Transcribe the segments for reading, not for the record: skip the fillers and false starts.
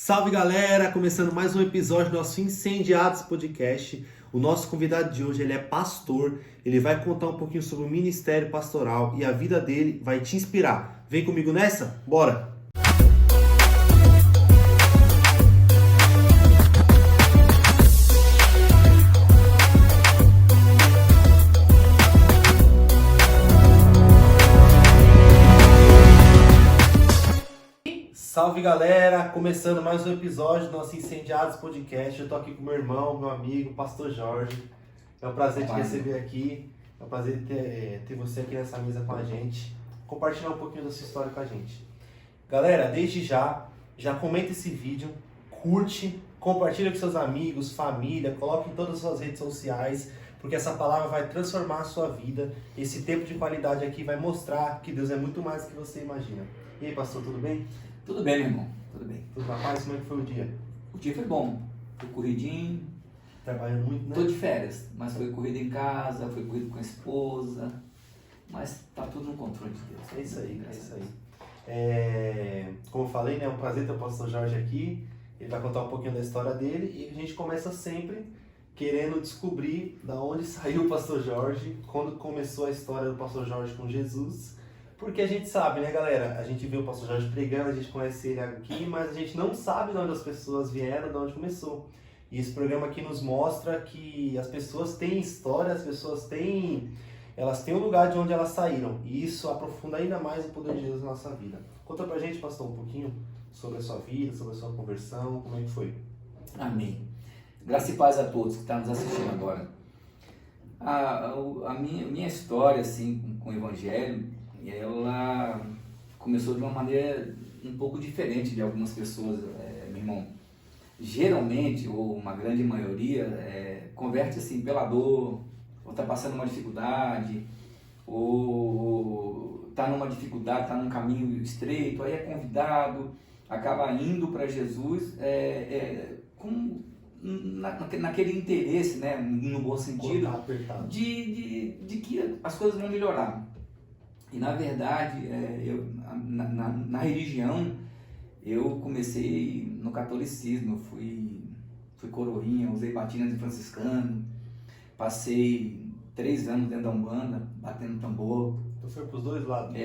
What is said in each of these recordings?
Salve galera, começando mais um episódio do nosso Incendiados Podcast. O nosso convidado de hoje, ele é pastor, ele vai contar um pouquinho sobre o ministério pastoral e a vida dele vai te inspirar. Vem comigo nessa? Bora! Salve galera, começando mais um episódio do nosso Incendiados Podcast. Eu tô aqui com meu irmão, meu amigo, pastor Jorge. É um prazer te receber aqui, é um prazer ter você aqui nessa mesa com a gente, compartilhar um pouquinho da sua história com a gente. Galera, desde já comenta esse vídeo, curte, compartilha com seus amigos, família, coloque em todas as suas redes sociais, porque essa palavra vai transformar a sua vida. Esse tempo de qualidade aqui vai mostrar que Deus é muito mais do que você imagina. E aí, pastor, tudo bem? Tudo bem, meu irmão, tudo bem. Tudo na paz? Como é que foi o dia? O dia foi bom, foi corridinho. Trabalhando muito, né? Tô de férias, mas foi corrida em casa, foi corrido com a esposa, mas tá tudo no controle de Deus. É isso aí, é isso aí. Como eu falei, né, é um prazer ter o pastor Jorge aqui. Ele vai contar um pouquinho da história dele e a gente começa sempre querendo descobrir da onde saiu o pastor Jorge, quando começou a história do pastor Jorge com Jesus. Porque a gente sabe, né, galera? A gente vê o pastor Jorge pregando, a gente conhece ele aqui, mas a gente não sabe de onde as pessoas vieram, de onde começou. E esse programa aqui nos mostra que as pessoas têm história, elas têm um lugar de onde elas saíram. E isso aprofunda ainda mais o poder de Deus na nossa vida. Conta pra gente, pastor, um pouquinho sobre a sua vida, sobre a sua conversão, como é que foi? Amém. Graça e paz a todos que estão nos assistindo agora. A minha história, assim, com o Evangelho, ela começou de uma maneira um pouco diferente de algumas pessoas, meu irmão. Geralmente, ou uma grande maioria, converte assim pela dor, ou está passando uma dificuldade, ou está numa dificuldade, está num caminho estreito, aí é convidado, acaba indo para Jesus naquele interesse, né, no bom sentido, de que as coisas vão melhorar. E na verdade, na religião, eu comecei no catolicismo, fui coroinha, usei batina de franciscano, passei 3 anos dentro da Umbanda, batendo tambor. Tu foi pros dois lados?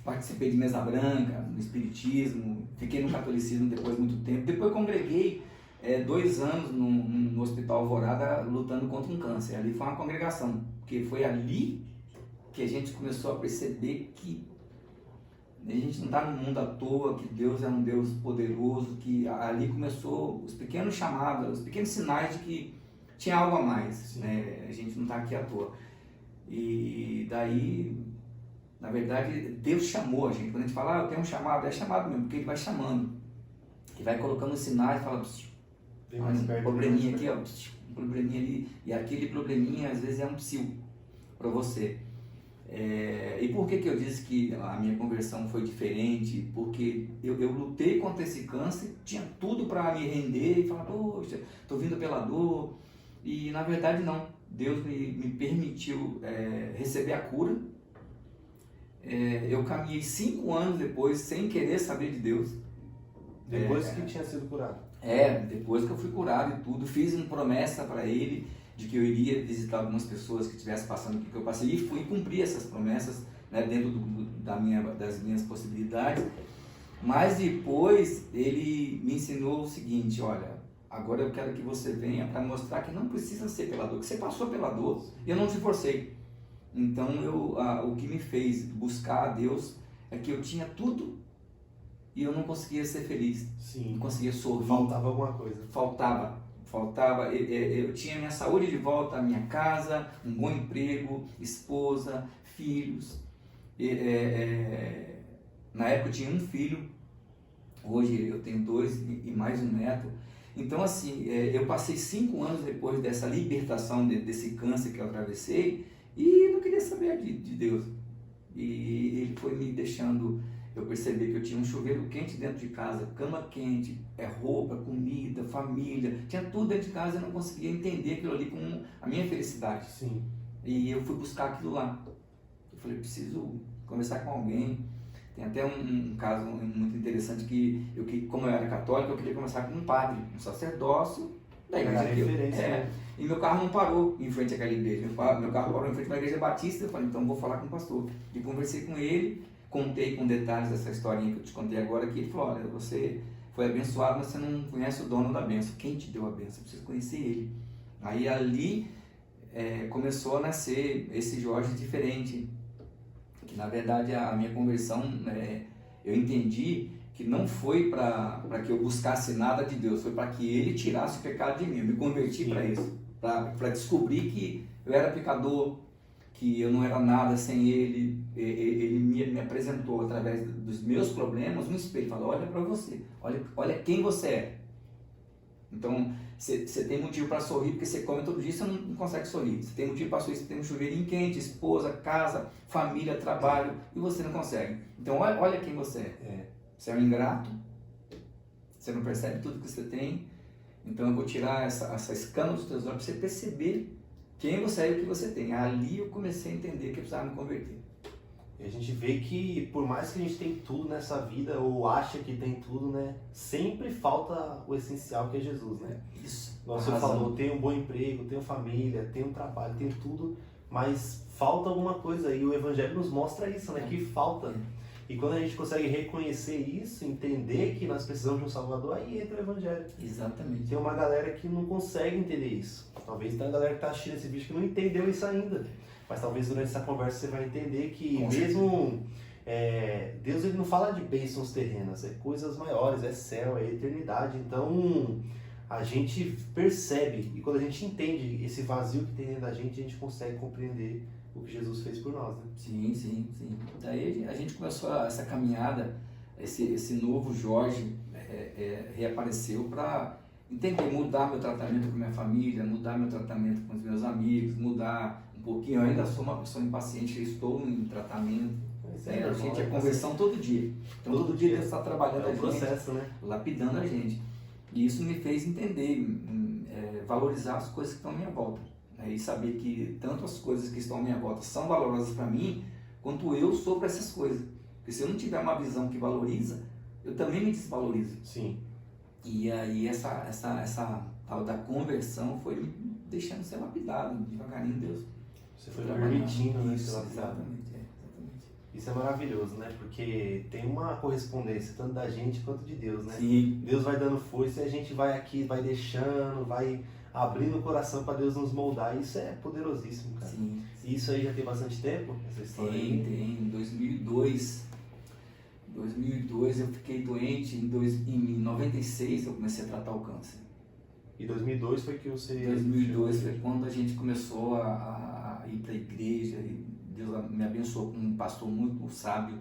Participei de mesa branca, no espiritismo, fiquei no catolicismo depois de muito tempo. Depois congreguei 2 anos no Hospital Alvorada lutando contra um câncer. Ali foi uma congregação, porque foi ali que a gente começou a perceber que a gente não está no mundo à toa, que Deus é um Deus poderoso, que ali começou os pequenos chamados, os pequenos sinais de que tinha algo a mais, né? A gente não está aqui à toa. E daí, na verdade, Deus chamou a gente. Quando a gente fala, eu tenho um chamado, é chamado mesmo, porque Ele vai chamando. Ele vai colocando sinais e fala, um probleminha aqui, um probleminha ali, e aquele probleminha às vezes é um psil para você. E por que eu disse que a minha conversão foi diferente? Porque eu lutei contra esse câncer, tinha tudo para me render e falar, poxa, estou vindo pela dor. E na verdade não, Deus me permitiu receber a cura. Eu caminhei 5 anos depois sem querer saber de Deus. Depois que tinha sido curado? Depois que eu fui curado e tudo, fiz uma promessa para Ele de que eu iria visitar algumas pessoas que estivessem passando o que eu passei, e fui cumprir essas promessas, né, dentro das minhas possibilidades. Mas depois Ele me ensinou o seguinte, olha, agora eu quero que você venha para mostrar que não precisa ser pela dor, que você passou pela dor, e eu não te forcei. Então o que me fez buscar a Deus é que eu tinha tudo e eu não conseguia ser feliz. Sim. Não conseguia sorrir. Faltava alguma coisa. Faltava, eu tinha minha saúde de volta, a minha casa, um bom emprego, esposa, filhos. Na época eu tinha um filho, hoje eu tenho 2 e mais um neto. Então assim, eu passei 5 anos depois dessa libertação desse câncer que eu atravessei e não queria saber de Deus. E Ele foi me deixando eu percebi que eu tinha um chuveiro quente dentro de casa, cama quente, roupa, comida, família, tinha tudo dentro de casa e eu não conseguia entender aquilo ali como a minha felicidade. Sim. E eu fui buscar aquilo lá. Eu falei, preciso conversar com alguém. Tem até um caso muito interessante como eu era católico, eu queria começar com um padre, um sacerdócio da igreja que e meu carro não parou em frente àquela igreja, meu carro parou em frente a uma igreja batista. Eu falei, então vou falar com o pastor. E conversei com ele, contei com detalhes essa historinha que eu te contei agora, que ele falou, olha, você foi abençoado, mas você não conhece o dono da bênção. Quem te deu a bênção? Você precisa conhecer ele. Aí ali começou a nascer esse Jorge diferente, que na verdade a minha conversão, eu entendi que não foi para que eu buscasse nada de Deus, foi para que Ele tirasse o pecado de mim. Eu me converti para isso, para descobrir que eu era pecador, que eu não era nada sem Ele. Ele me apresentou através dos meus problemas um espelho, falou, olha para você, olha quem você é. Então, você tem motivo para sorrir, porque você come todo dia, você não consegue sorrir. Você tem motivo para sorrir, você tem um chuveirinho quente, esposa, casa, família, trabalho, e você não consegue. Então, olha quem você é. Você é um ingrato, você não percebe tudo que você tem. Então, eu vou tirar essa escama dos teus olhos para você perceber quem você é e o que você tem. Ali eu comecei a entender que eu precisava me converter. E a gente vê que por mais que a gente tem tudo nessa vida, ou acha que tem tudo, né? Sempre falta o essencial, que é Jesus, né? Isso. Você falou, tem um bom emprego, tem família, tem um trabalho, tem tudo, mas falta alguma coisa, e o Evangelho nos mostra isso, né? Que falta. E quando a gente consegue reconhecer isso, entender que nós precisamos de um Salvador, aí entra o Evangelho. Exatamente. Tem uma galera que não consegue entender isso. Talvez tenha uma galera que está assistindo esse vídeo que não entendeu isso ainda. Mas talvez durante essa conversa você vai entender que mesmo Deus, ele não fala de bênçãos terrenas, é coisas maiores, é céu, é eternidade. Então a gente percebe, e quando a gente entende esse vazio que tem dentro da gente, a gente consegue compreender o que Jesus fez por nós, né? Sim. Daí a gente começou essa caminhada, esse novo Jorge reapareceu para entender, mudar meu tratamento com minha família, mudar meu tratamento com os meus amigos, mudar um pouquinho. Eu ainda sou uma pessoa impaciente, eu estou em tratamento. A gente é conversão todo dia. Então todo dia Deus está trabalhando a gente, processo, né? Lapidando a gente. E isso me fez entender, valorizar as coisas que estão à minha volta. E saber que tanto as coisas que estão à minha volta são valiosas para mim, quanto eu sou para essas coisas. Porque se eu não tiver uma visão que valoriza, eu também me desvalorizo. Sim. E aí essa tal da conversão foi me deixando ser lapidado devagarinho, Deus. Você foi permitindo, né? Exatamente. Isso é maravilhoso, né? Porque tem uma correspondência tanto da gente quanto de Deus, né? Sim. Deus vai dando força e a gente vai aqui, vai deixando, vai abrindo o coração para Deus nos moldar. Isso é poderosíssimo, cara. Sim. E isso aí já tem bastante tempo, essa história? Tem. Em 2002 eu fiquei doente, em 96 eu comecei a tratar o câncer. E 2002 foi que você... 2002 foi quando a gente começou a ir para a igreja, e Deus me abençoou com um pastor muito sábio.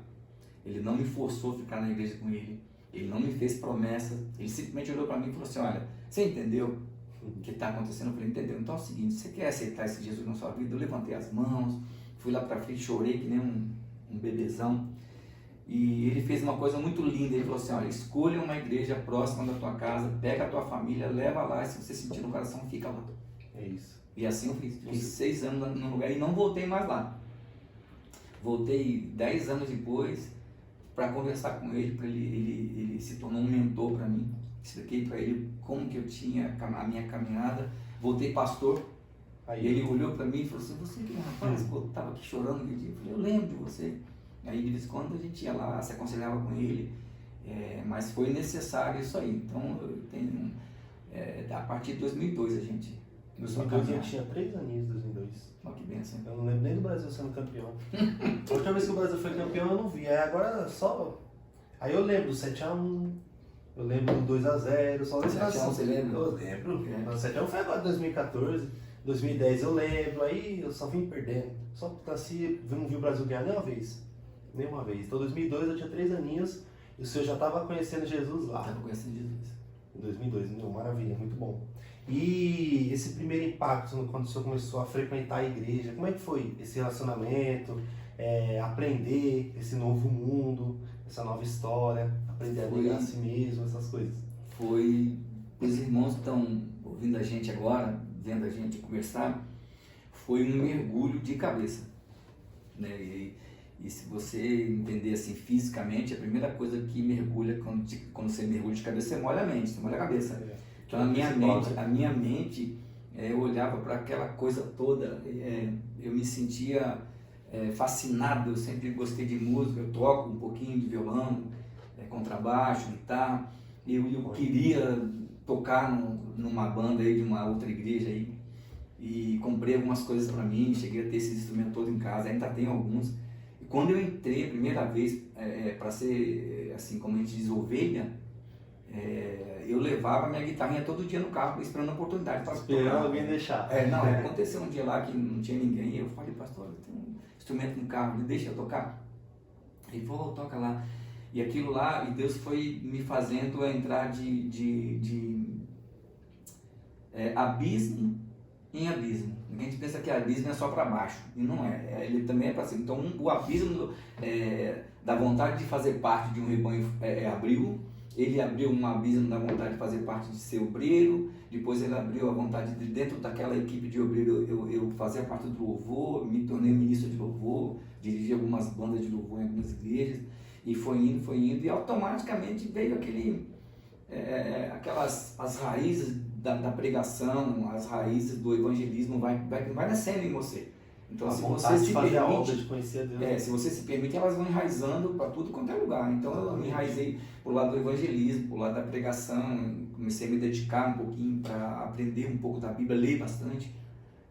Ele não me forçou a ficar na igreja com ele, ele não me fez promessa, ele simplesmente olhou para mim e falou assim, olha, você entendeu o que está acontecendo? Eu falei, entendeu? Então é o seguinte, você quer aceitar esse Jesus na sua vida? Eu levantei as mãos, fui lá para frente, chorei que nem um bebezão. E ele fez uma coisa muito linda, ele falou assim, olha, escolha uma igreja próxima da tua casa, pega a tua família, leva lá, e se você sentir no coração, fica lá. É isso. E assim eu fiz, fiquei 6 anos no lugar e não voltei mais lá. Voltei 10 anos depois para conversar com ele, ele se tornou um mentor para mim. Expliquei para ele como que eu tinha a minha caminhada, voltei pastor. Aí ele olhou para mim e falou assim, você que rapaz, eu estava aqui chorando aquele dia. Eu falei, eu lembro de você. Aí de vez em quando a gente ia lá, se aconselhava com ele, mas foi necessário isso aí. Então eu tenho, a partir de 2002 a gente começou a caminhar. Eu tinha 3 aninhos em 2002. Olha que benção. Eu não lembro nem do Brasil sendo campeão. A última vez que o Brasil foi campeão eu não vi, agora só... Aí eu lembro do 7x1, eu lembro do 2x0, só lembro 7x1 você lembra? Eu lembro, o 7x1 foi agora em 2014, 2010 eu lembro, aí eu só vim perdendo. Só assim, não vi o Brasil ganhar nenhuma vez. Então, em 2002 eu tinha 3 aninhos e o senhor já estava conhecendo Jesus lá. Estava conhecendo Jesus. Em 2002, maravilha, muito bom. E esse primeiro impacto, quando o senhor começou a frequentar a igreja, como é que foi esse relacionamento, aprender esse novo mundo, essa nova história, aprender a negar a si mesmo, essas coisas? Foi, os irmãos que estão ouvindo a gente agora, vendo a gente conversar, foi um mergulho de cabeça, né? E se você entender assim fisicamente, a primeira coisa que mergulha, quando você mergulha de cabeça, você molha a mente, você molha a cabeça. Então a minha mente, eu olhava para aquela coisa toda, eu me sentia fascinado, eu sempre gostei de música, eu toco um pouquinho de violão, contrabaixo, guitarra, eu queria tocar numa banda aí de uma outra igreja aí, e comprei algumas coisas para mim, cheguei a ter esses instrumentos todos em casa, ainda tenho alguns. E quando eu entrei a primeira vez para ser, assim como a gente diz, ovelha, eu levava minha guitarrinha todo dia no carro, esperando a oportunidade para tocar. Esperando alguém deixar. Aconteceu um dia lá que não tinha ninguém, e eu falei, pastor, tem um instrumento no carro, ele deixa eu tocar? Ele falou, toca lá. E aquilo lá, e Deus foi me fazendo entrar de abismo em abismo. A gente pensa que abismo é só para baixo, e não é, ele também é para cima. Então o abismo da vontade de fazer parte de um rebanho abriu. Ele abriu um abismo da vontade de fazer parte de ser obreiro, depois ele abriu a vontade de, dentro daquela equipe de obreiro, eu fazia parte do louvor, me tornei ministro de louvor, dirigi algumas bandas de louvor em algumas igrejas, e foi indo, e automaticamente veio as raízes da pregação, as raízes do evangelismo vai nascendo em você. Então, a se vontade você de se fazer a obra, permite, de conhecer a Deus. se você se permite, elas vão enraizando para tudo quanto é lugar. Então eu me enraizei pro lado do evangelismo, pro lado da pregação, comecei a me dedicar um pouquinho para aprender um pouco da Bíblia, ler bastante.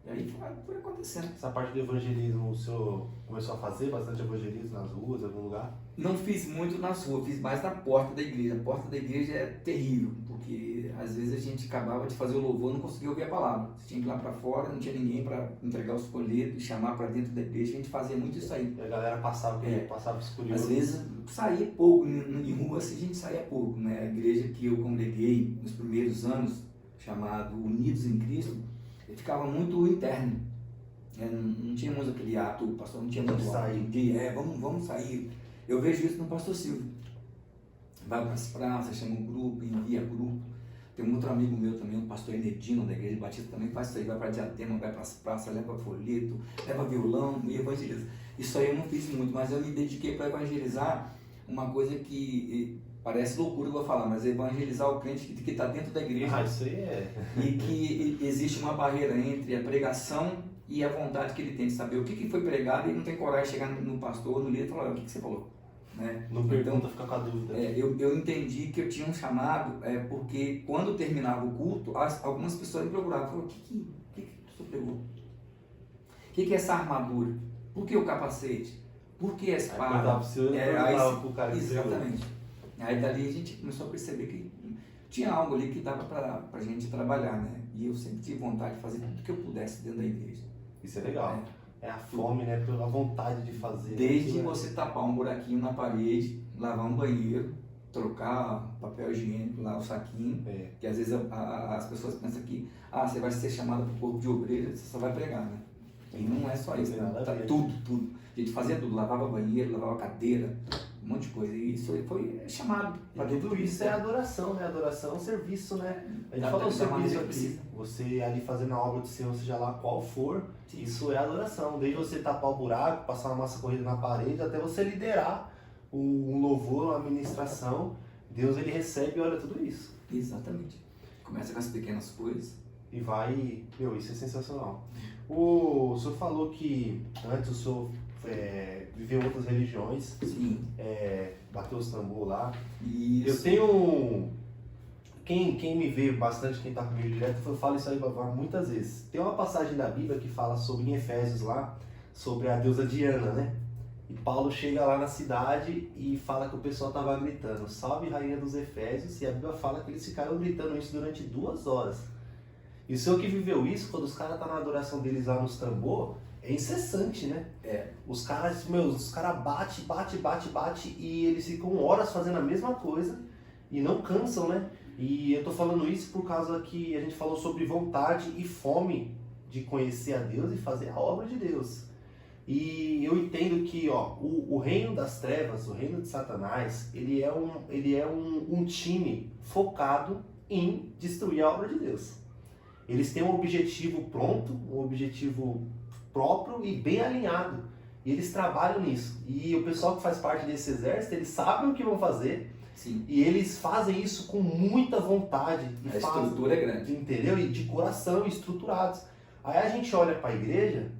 E aí foi acontecendo. Essa parte do evangelismo, o senhor começou a fazer bastante evangelismo nas ruas, em algum lugar? Não fiz muito nas ruas, fiz mais na porta da igreja. A porta da igreja é terrível, porque às vezes a gente acabava de fazer o louvor e não conseguia ouvir a palavra. Você tinha que ir lá para fora, não tinha ninguém para entregar os folhetos, chamar para dentro da igreja. A gente fazia muito isso aí. E a galera passava escurioso. Às vezes saía pouco, em rua assim a gente saía pouco, né? A igreja que eu congreguei nos primeiros anos, chamado Unidos em Cristo, ele ficava muito interno. Não tinha muito aquele ato, o pastor não tinha muito vamos sair. Eu vejo isso no pastor Silvio. Vai para as praças, chama um grupo, envia grupo. Tem um outro amigo meu também, o pastor Enedino, da Igreja Batista, também faz isso aí, vai para Diadema, vai para as praças, leva folheto, leva violão e evangeliza. Isso aí eu não fiz muito, mas eu me dediquei para evangelizar uma coisa que parece loucura eu vou falar, mas evangelizar o crente que está dentro da igreja. Isso aí é. E que existe uma barreira entre a pregação e a vontade que ele tem de saber o que foi pregado, e ele não tem coragem de chegar no pastor, no líder e falar, o que você falou? Né? Não pergunta, fica com a dúvida. Eu entendi que eu tinha um chamado, porque quando terminava o culto, algumas pessoas me procuravam, falaram, o que você pregou? O que é essa armadura? Por que o capacete? Por que a espada? Exatamente. Aí dali a gente começou a perceber que tinha algo ali que dava para a gente trabalhar, né? E eu sempre tive vontade de fazer tudo que eu pudesse dentro da igreja. Isso é legal. É a fome, né? Pela vontade de fazer. Desde você tapar um buraquinho na parede, lavar um banheiro, trocar papel higiênico lá, o saquinho. Que às vezes as pessoas pensam que você vai ser chamado para o corpo de obreiro, você só vai pregar, né? E não é só isso, né? Tudo. A gente fazia tudo, lavava banheiro, lavava cadeira, um monte de coisa. E isso foi chamado. Para tudo isso é adoração, né? Adoração é um serviço, né? A gente falou sobre isso aqui. Você ali fazendo a obra do Senhor, seja lá qual for, isso é adoração. Desde você tapar o buraco, passar uma massa corrida na parede, até você liderar um louvor, uma ministração. Deus, ele recebe e olha tudo isso. Exatamente. Começa com as pequenas coisas. E vai... isso é sensacional. O senhor falou que antes o senhor viveu outras religiões. Sim. Bateu os tambor lá. Isso. Eu tenho... Quem me vê bastante, quem está comigo direto, eu falo isso aí muitas vezes. Tem uma passagem da Bíblia que fala sobre, em Efésios lá, sobre a deusa Diana, né? E Paulo chega lá na cidade e fala que o pessoal estava gritando, salve rainha dos Efésios, e a Bíblia fala que eles ficaram gritando isso durante 2 horas. E o senhor que viveu isso, quando os caras estão na adoração deles lá nos tambor, é incessante, né? Os caras bate, e eles ficam horas fazendo a mesma coisa e não cansam, né? E eu tô falando isso por causa que a gente falou sobre vontade e fome de conhecer a Deus e fazer a obra de Deus. E eu entendo que o reino das trevas, o reino de Satanás, ele é um time focado em destruir a obra de Deus. Eles têm um objetivo pronto, um objetivo próprio e bem alinhado. E eles trabalham nisso. E o pessoal que faz parte desse exército, eles sabem o que vão fazer. Sim. E eles fazem isso com muita vontade. A estrutura é grande. Entendeu? E de coração, estruturados. Aí a gente olha para a igreja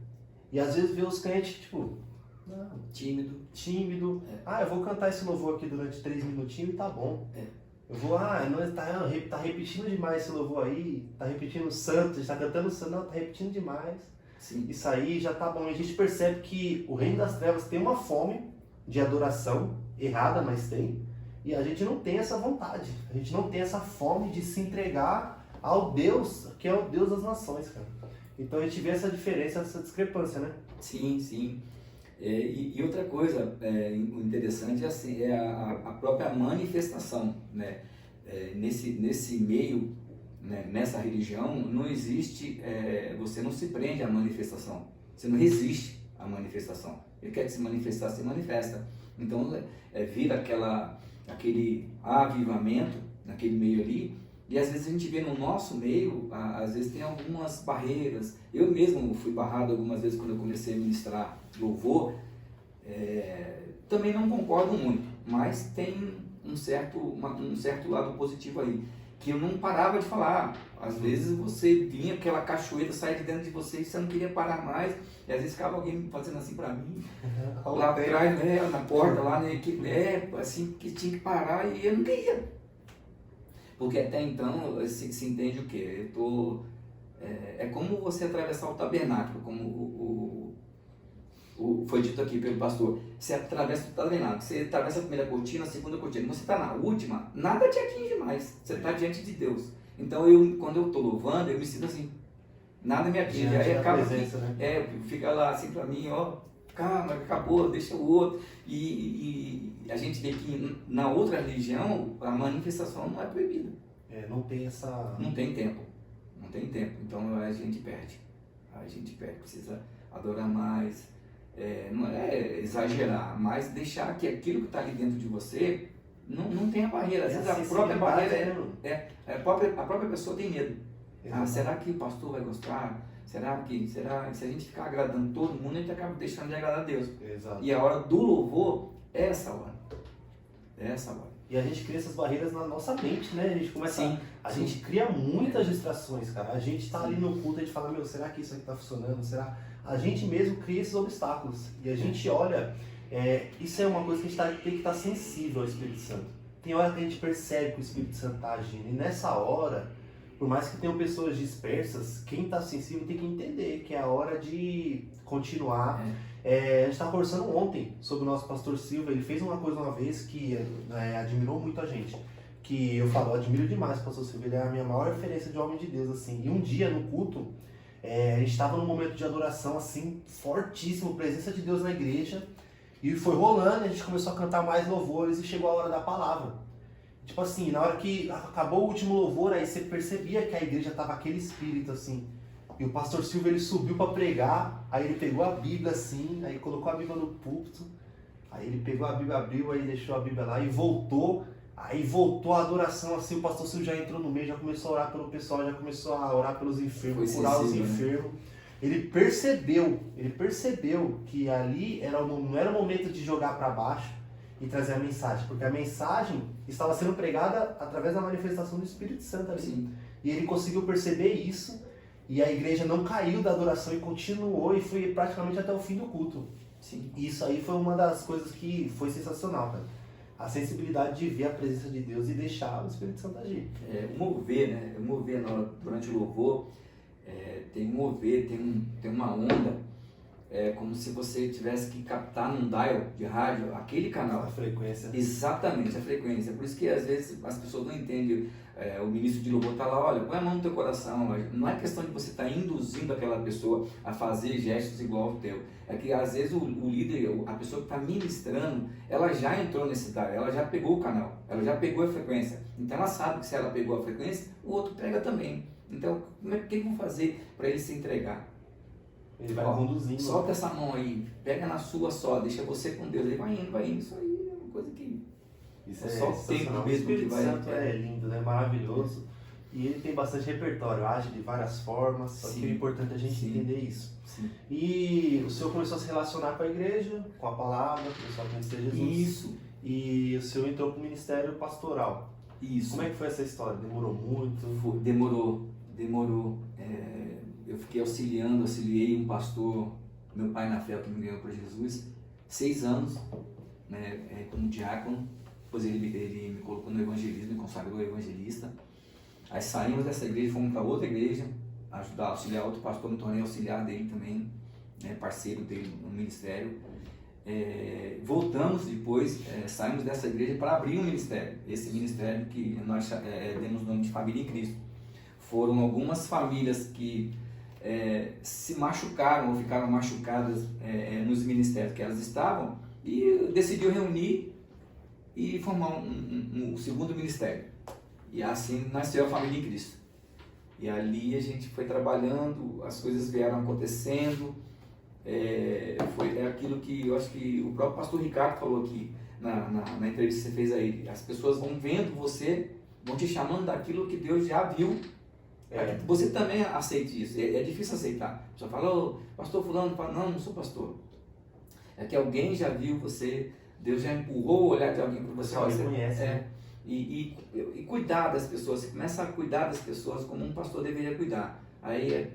e às vezes vê os crentes, tipo, não, tímido. Eu vou cantar esse louvor aqui durante 3 minutinhos e tá bom. Eu vou, não, tá repetindo demais esse louvor aí, tá repetindo santo, está cantando santo, não, tá repetindo demais. Sim. Isso aí já tá bom. E a gente percebe que o reino das trevas tem uma fome de adoração, errada, mas tem. E a gente não tem essa vontade, a gente não tem essa fome de se entregar ao Deus, que é o Deus das nações, cara. Então a gente vê essa diferença, essa discrepância, né? Sim. E outra coisa interessante é a própria manifestação, né? Nesse meio, né? Nessa religião, não existe, você não se prende à manifestação, você não resiste à manifestação. Ele quer que se manifestar, se manifesta. Então vira aquele avivamento naquele meio ali, e às vezes a gente vê no nosso meio, às vezes tem algumas barreiras. Eu mesmo fui barrado algumas vezes quando eu comecei a ministrar louvor, também não concordo muito, mas tem um certo lado positivo aí, que eu não parava de falar. Às vezes você vinha, aquela cachoeira saia de dentro de você e você não queria parar mais, e às vezes ficava alguém fazendo assim pra mim, lá atrás, na porta, lá na equipe, assim, que tinha que parar e eu não queria. Porque até então se entende o quê? É como você atravessar o tabernáculo, como foi dito aqui pelo pastor. Você atravessa o tabernáculo, você atravessa a primeira cortina, a segunda cortina. Você está na última, nada te atinge mais. Você está diante de Deus. Então quando eu estou louvando, eu me sinto assim, nada me atinge. Aí acaba presença, né? Fica lá assim para mim, calma, acabou, deixa o outro. E a gente vê que na outra religião a manifestação não é proibida. Não tem essa... Não tem tempo. Então a gente perde. Precisa adorar mais. Não é exagerar, mas deixar que aquilo que está ali dentro de você não tenha barreira. Às vezes a própria barreira a própria pessoa tem medo. Será que o pastor vai gostar? Será que se a gente ficar agradando todo mundo, a gente acaba deixando de agradar a Deus. Exato. E a hora do louvor é essa hora. E a gente cria essas barreiras na nossa mente, né? A gente começa a gente cria muitas distrações, cara. A gente tá ali no culto, a gente fala, será que isso aqui tá funcionando? Será? A gente mesmo cria esses obstáculos. E a gente olha, isso é uma coisa que a gente tem que estar sensível ao Espírito Santo. Tem hora que a gente percebe que o Espírito Santo tá agindo. E nessa hora, por mais que tenham pessoas dispersas, quem tá sensível tem que entender que é a hora de continuar. A gente estava conversando ontem sobre o nosso pastor Silva. Ele fez uma coisa uma vez que admirou muito a gente, que eu admiro demais o pastor Silva. Ele é a minha maior referência de homem de Deus, assim. E um dia no culto, a gente estava num momento de adoração assim, fortíssimo, presença de Deus na igreja, e foi rolando, a gente começou a cantar mais louvores e chegou a hora da palavra. Tipo assim, na hora que acabou o último louvor, aí você percebia que a igreja tava aquele espírito assim. E o pastor Silva, ele subiu para pregar, aí ele pegou a Bíblia assim, aí colocou a Bíblia no púlpito, aí ele pegou a Bíblia, abriu, aí deixou a Bíblia lá e voltou. Aí voltou a adoração assim, o pastor Silva já entrou no meio, já começou a orar pelo pessoal, já começou a orar pelos enfermos, curar os enfermos. Né? Ele percebeu que ali não era o momento de jogar para baixo e trazer a mensagem, porque a mensagem estava sendo pregada através da manifestação do Espírito Santo ali. Sim. E ele conseguiu perceber isso, e a igreja não caiu da adoração e continuou, e foi praticamente até o fim do culto. Sim. E isso aí foi uma das coisas que foi sensacional, cara. A sensibilidade de ver a presença de Deus e deixar o Espírito Santo agir. O mover, né? O mover durante o louvor, tem um mover, tem uma onda, como se você tivesse que captar num dial de rádio aquele canal. A frequência. Exatamente, a frequência. Por isso que às vezes as pessoas não entendem. O ministro de louvor está lá, olha, põe a mão no teu coração. Não é questão de você estar induzindo aquela pessoa a fazer gestos igual ao teu. É que às vezes o líder, a pessoa que está ministrando, ela já entrou nesse dial, ela já pegou o canal, ela já pegou a frequência. Então ela sabe que se ela pegou a frequência, o outro pega também. Então, o que eles vão fazer para ele se entregar? Ele vai conduzindo. Solta essa mão aí, pega na sua só, deixa você com Deus. Ele vai indo. Isso aí é uma coisa que... Isso só o tempo mesmo que vai... O Espírito Santo é lindo, né? Maravilhoso. e ele tem bastante repertório, age de várias formas, só que é importante a gente entender isso. Sim. E o senhor começou a se relacionar com a igreja, com a palavra, começou a conhecer Jesus. Isso. E o senhor entrou para o ministério pastoral. Isso. Como é que foi essa história? Demorou muito? Demorou. Eu fiquei auxiliei um pastor, meu pai na fé, que me ganhou para Jesus, 6 anos, né, como diácono. Depois ele me colocou no evangelismo, me consagrou evangelista. Aí saímos dessa igreja, fomos para outra igreja, auxiliar outro pastor, me tornei auxiliar dele também, né, parceiro dele no ministério. Voltamos depois, saímos dessa igreja para abrir um ministério. Esse ministério que nós demos o nome de Família em Cristo. Foram algumas famílias que se machucaram ou ficaram machucadas nos ministérios que elas estavam, e decidiu reunir e formar um segundo ministério. E assim nasceu a Família em Cristo. E ali a gente foi trabalhando, as coisas vieram acontecendo. Foi aquilo que eu acho que o próprio pastor Ricardo falou aqui na entrevista que você fez aí. As pessoas vão vendo você, vão te chamando daquilo que Deus já viu. Você também aceite isso. É difícil aceitar. A pessoa fala, ô, pastor fulano, fala, não sou pastor. É que alguém já viu você, Deus já empurrou o olhar de alguém para você. Você conhece, né? E cuidar das pessoas. Você começa a cuidar das pessoas como um pastor deveria cuidar. Aí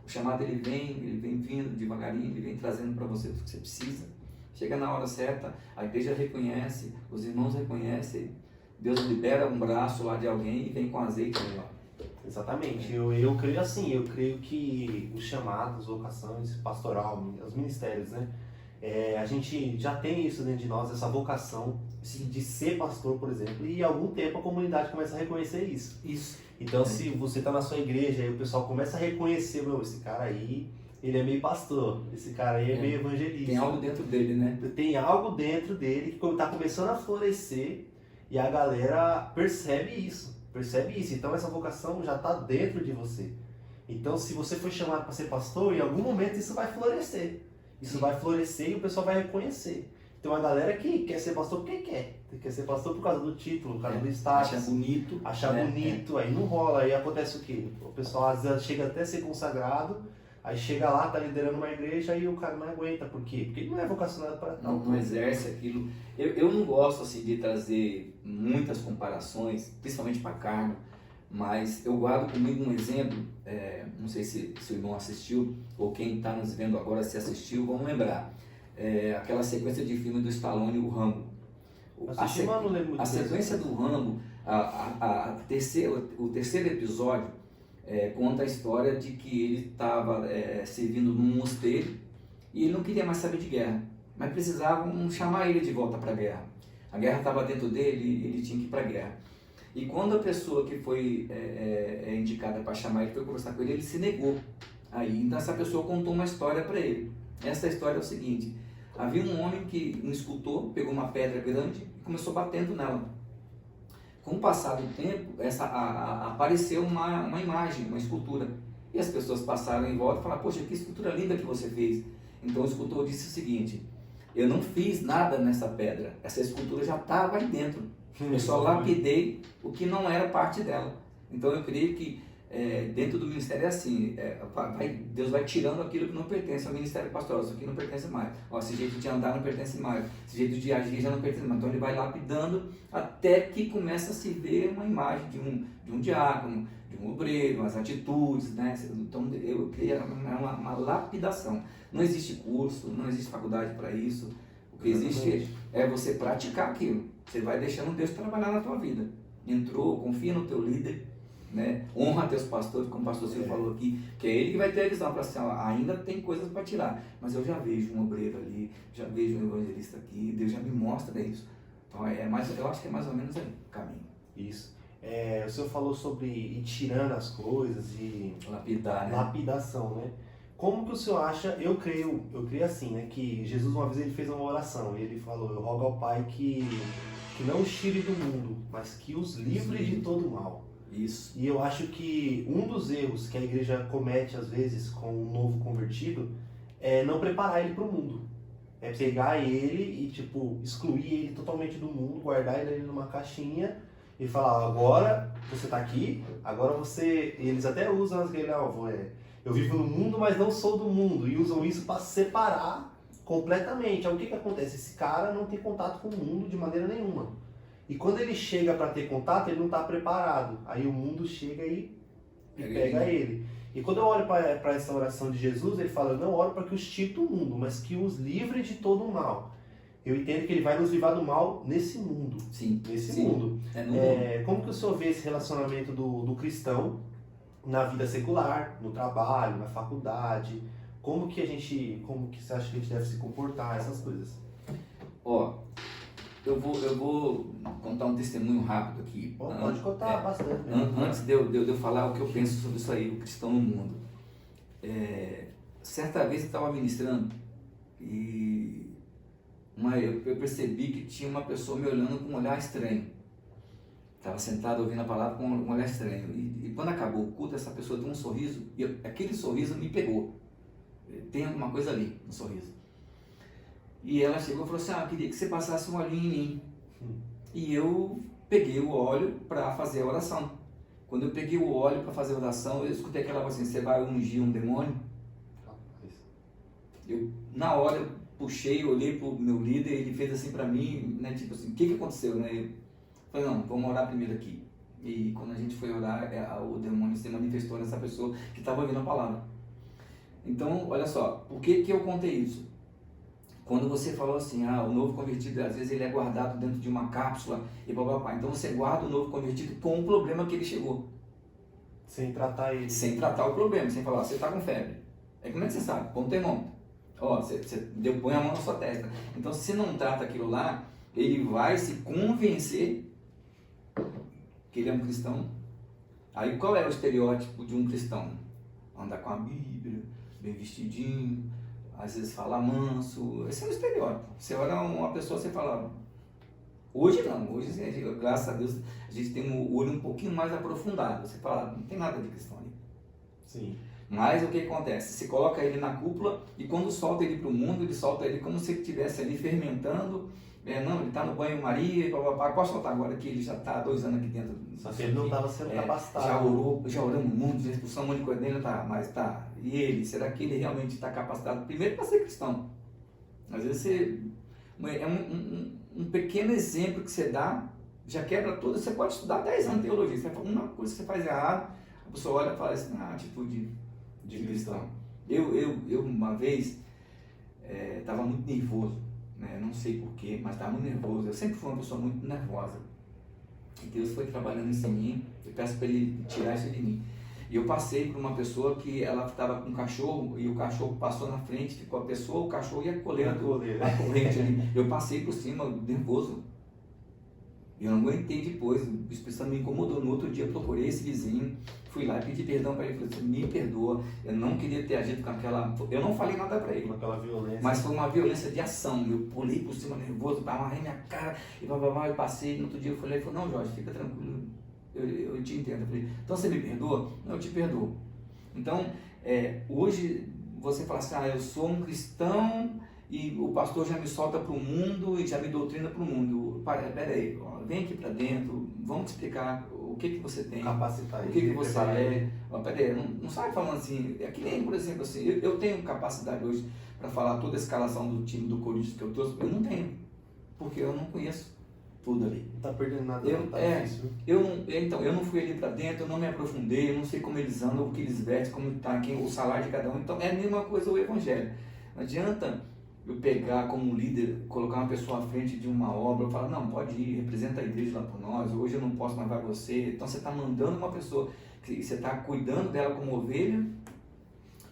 o chamado ele vem vindo devagarinho, ele vem trazendo para você tudo que você precisa. Chega na hora certa, a igreja reconhece, os irmãos reconhecem, Deus libera um braço lá de alguém e vem com azeite lá. Exatamente, eu creio assim, eu creio que os chamados, vocações, pastoral, os ministérios, né? A gente já tem isso dentro de nós, essa vocação de ser pastor, por exemplo, e há algum tempo a comunidade começa a reconhecer isso. Então, se você está na sua igreja e o pessoal começa a reconhecer, esse cara aí, ele é meio pastor, esse cara aí é meio evangelista. Tem algo dentro dele, né? Tem algo dentro dele que está começando a florescer e a galera percebe isso. Então, essa vocação já está dentro de você. Então, se você foi chamado para ser pastor, em algum momento isso vai florescer. Vai florescer e o pessoal vai reconhecer. Tem uma galera que quer ser pastor porque quer ser pastor por causa do título, por causa do status. Achar bonito, aí não rola, aí acontece o quê? O pessoal às vezes chega até a ser consagrado, aí chega lá, tá liderando uma igreja e o cara não aguenta. Por quê? Porque ele não é vocacionado para tal. Não exerce aquilo. Eu não gosto assim, de trazer muitas comparações, principalmente para carne, mas eu guardo comigo um exemplo, não sei se o irmão assistiu, ou quem está nos vendo agora se assistiu, vamos lembrar. Aquela sequência de filme do Stallone, o Rambo. A sequência do Rambo, o terceiro episódio, conta a história de que ele estava servindo num mosteiro e ele não queria mais saber de guerra, mas precisavam chamar ele de volta para a guerra. A guerra estava dentro dele e ele tinha que ir para a guerra. E quando a pessoa que foi indicada para chamar ele foi conversar com ele, ele se negou. Aí, então essa pessoa contou uma história para ele. Essa história é o seguinte: havia um homem um escultor, pegou uma pedra grande e começou batendo nela. Com o passar do tempo, apareceu uma imagem, uma escultura. E as pessoas passaram em volta e falaram, poxa, que escultura linda que você fez. Então o escultor disse o seguinte: eu não fiz nada nessa pedra, essa escultura já estava aí dentro. Eu só lapidei o que não era parte dela. Então eu creio que dentro do ministério é assim, Deus vai tirando aquilo que não pertence ao ministério pastoral, isso aqui não pertence mais. Esse jeito de andar não pertence mais, esse jeito de agir já não pertence mais. Então ele vai lapidando até que começa a se ver uma imagem de um diácono, de um obreiro, as atitudes, né? Então eu creio uma lapidação. Não existe curso, não existe faculdade para isso. O que existe é você praticar aquilo. Você vai deixando Deus trabalhar na tua vida. Entrou, confia no teu líder, né? Honra teus pastores, como o pastor Silvio falou aqui, que é ele que vai ter a visão para assim, ainda tem coisas para tirar, mas eu já vejo um obreiro ali, já vejo um evangelista aqui, Deus já me mostra isso. Então eu acho que é mais ou menos aí o caminho. Isso. O senhor falou sobre ir tirando as coisas e lapidar, né? Lapidação, né? Como que o senhor acha, eu creio assim, né, que Jesus uma vez ele fez uma oração e ele falou, eu rogo ao Pai que não os tire do mundo, mas que os livre de todo mal. Isso. E eu acho que um dos erros que a igreja comete às vezes com um novo convertido é não preparar ele para o mundo. É pegar ele e excluir ele totalmente do mundo, guardar ele numa caixinha e falar, agora você está aqui, agora você... Eles até usam as eu vivo no mundo, mas não sou do mundo, e usam isso para separar completamente. Aí o que que acontece? Esse cara não tem contato com o mundo de maneira nenhuma. E quando ele chega para ter contato, ele não está preparado. Aí o mundo chega e pega ele. E quando eu olho para essa oração de Jesus, ele fala, eu não oro para que os tire do mundo, mas que os livre de todo o mal. Eu entendo que ele vai nos livrar do mal nesse mundo. Sim. Nesse Sim. mundo. É no mundo. Como que o senhor vê esse relacionamento do cristão na vida secular, no trabalho, na faculdade? Como que você acha que a gente deve se comportar, essas coisas? Ó, eu vou contar um testemunho rápido aqui. Pode contar bastante. Antes de eu falar o que eu penso sobre isso aí, o cristão no mundo. Certa vez eu estava ministrando e eu percebi que tinha uma pessoa me olhando com um olhar estranho. Estava sentado ouvindo a palavra com um olhar estranho. E quando acabou o culto, essa pessoa deu um sorriso e aquele sorriso me pegou. Tem alguma coisa ali no sorriso. E ela chegou e falou assim, eu queria que você passasse um olhinho em mim. E eu peguei o óleo para fazer a oração. Quando eu peguei o óleo para fazer a oração, eu escutei aquela voz assim, você vai ungir um demônio? Na hora eu puxei, olhei para o meu líder, ele fez assim para mim, né, tipo assim, o que aconteceu? Né? Eu falei, não, vamos orar primeiro aqui. E quando a gente foi orar, o demônio se manifestou nessa pessoa que estava ouvindo a palavra. Então, olha só, por que eu contei isso? Quando você falou assim, o novo convertido, às vezes ele é guardado dentro de uma cápsula e papapá. Então você guarda o novo convertido com o problema que ele chegou. Sem tratar ele. Sem tratar o problema, sem falar, você está com febre. Aí como é que você sabe? Põe um termômetro. Você põe a mão na sua testa. Então se não trata aquilo lá, ele vai se convencer que ele é um cristão. Aí qual é o estereótipo de um cristão? Andar com a Bíblia, bem vestidinho, às vezes falar manso. Esse é o estereótipo. Você olha uma pessoa, você fala... Hoje não, hoje graças a Deus a gente tem o olho um pouquinho mais aprofundado. Você fala, não tem nada de cristão ali. Sim. Mas o que acontece? Você coloca ele na cúpula e quando solta ele para o mundo, ele solta ele como se ele estivesse ali fermentando. Não, ele está no banho-maria e papapá. Pode soltar agora que ele já está há 2 anos aqui dentro. Só que ele não estava sendo capacitado. Já oramos muito, já expulsamos um monte de coisa dele, mas tá. E ele, será que ele realmente está capacitado? Primeiro para ser cristão. Às vezes é um pequeno exemplo que você dá, já quebra tudo. Você pode estudar 10 anos de teologia. Você fala uma coisa que você faz errado, a pessoa olha e fala assim, atitude de cristão. Eu uma vez estava muito nervoso, né? Não sei porquê, mas estava muito nervoso. Eu sempre fui uma pessoa muito nervosa. E Deus foi trabalhando isso em mim. Eu peço para Ele tirar isso de mim. E eu passei por uma pessoa que ela estava com um cachorro e o cachorro passou na frente, ficou a pessoa, o cachorro ia colhendo a corrente ali. Eu passei por cima, nervoso. Eu não aguentei depois, o Espírito Santo me incomodou. No outro dia eu procurei esse vizinho, fui lá e pedi perdão para ele. Falei assim, me perdoa, eu não queria ter agido com aquela... Eu não falei nada para ele. Com aquela violência. Mas foi uma violência de ação. Eu pulei por cima nervoso, amarrei minha cara e eu passei. No outro dia eu falei, ele falou, não Jorge, fica tranquilo, eu te entendo. Eu falei, então você me perdoa? Não, eu te perdoo. Então, hoje você fala assim, eu sou um cristão e o pastor já me solta para o mundo e já me doutrina para o mundo. Peraí, vem aqui para dentro, vamos te explicar o que você tem, capacitar o que você é. Peraí, não sai falando assim, é que nem, por exemplo, assim, eu tenho capacidade hoje para falar toda a escalação do time do Corinthians que eu trouxe, eu não tenho, porque eu não conheço tudo ali. Não tá perdendo nada, difícil. Eu não fui ali para dentro, eu não me aprofundei, eu não sei como eles andam, o que eles vestem, como está o salário de cada um. Então é a mesma coisa o evangelho. Não adianta eu pegar como líder, colocar uma pessoa à frente de uma obra, eu falar, não, pode ir, representa a igreja lá por nós, hoje eu não posso, mas vai você. Então você está mandando uma pessoa, que você está cuidando dela como ovelha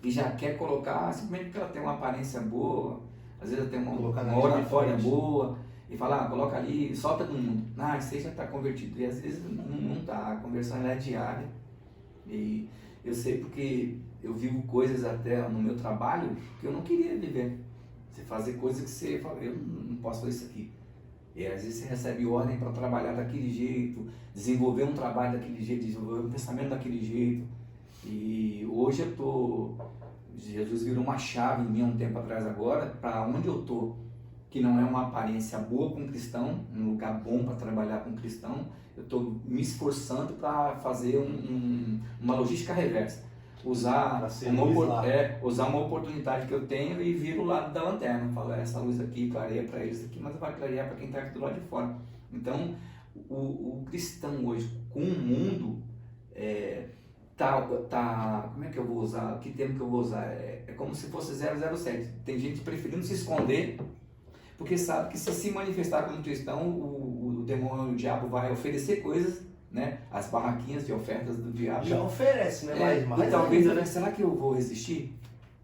e já quer colocar, simplesmente porque ela tem uma aparência boa, às vezes ela tem uma oratória boa, e falar, coloca ali, solta todo mundo. Você já está convertido. E às vezes não está, a conversão ela é diária. E eu sei porque eu vivo coisas até no meu trabalho que eu não queria viver. Você fazer coisas que você fala, eu não posso fazer isso aqui. E às vezes você recebe ordem para trabalhar daquele jeito, desenvolver um trabalho daquele jeito, desenvolver um pensamento daquele jeito. E hoje eu tô, Jesus virou uma chave em mim há um tempo atrás agora, para onde eu tô, que não é uma aparência boa com cristão, um lugar bom para trabalhar com cristão, eu estou me esforçando para fazer uma logística reversa. Usar usar uma oportunidade que eu tenho e vir o lado da lanterna. Falar, essa luz aqui clareia para eles aqui, mas vai clarear para quem está aqui do lado de fora. Então, o cristão hoje, com o mundo, como é que eu vou usar? Que termo que eu vou usar? É como se fosse 007. Tem gente preferindo se esconder, porque sabe que se manifestar como cristão, o demônio, o diabo vai oferecer coisas, né? As barraquinhas de ofertas do diabo. Já oferece, né? Mas talvez, né? Será que eu vou resistir?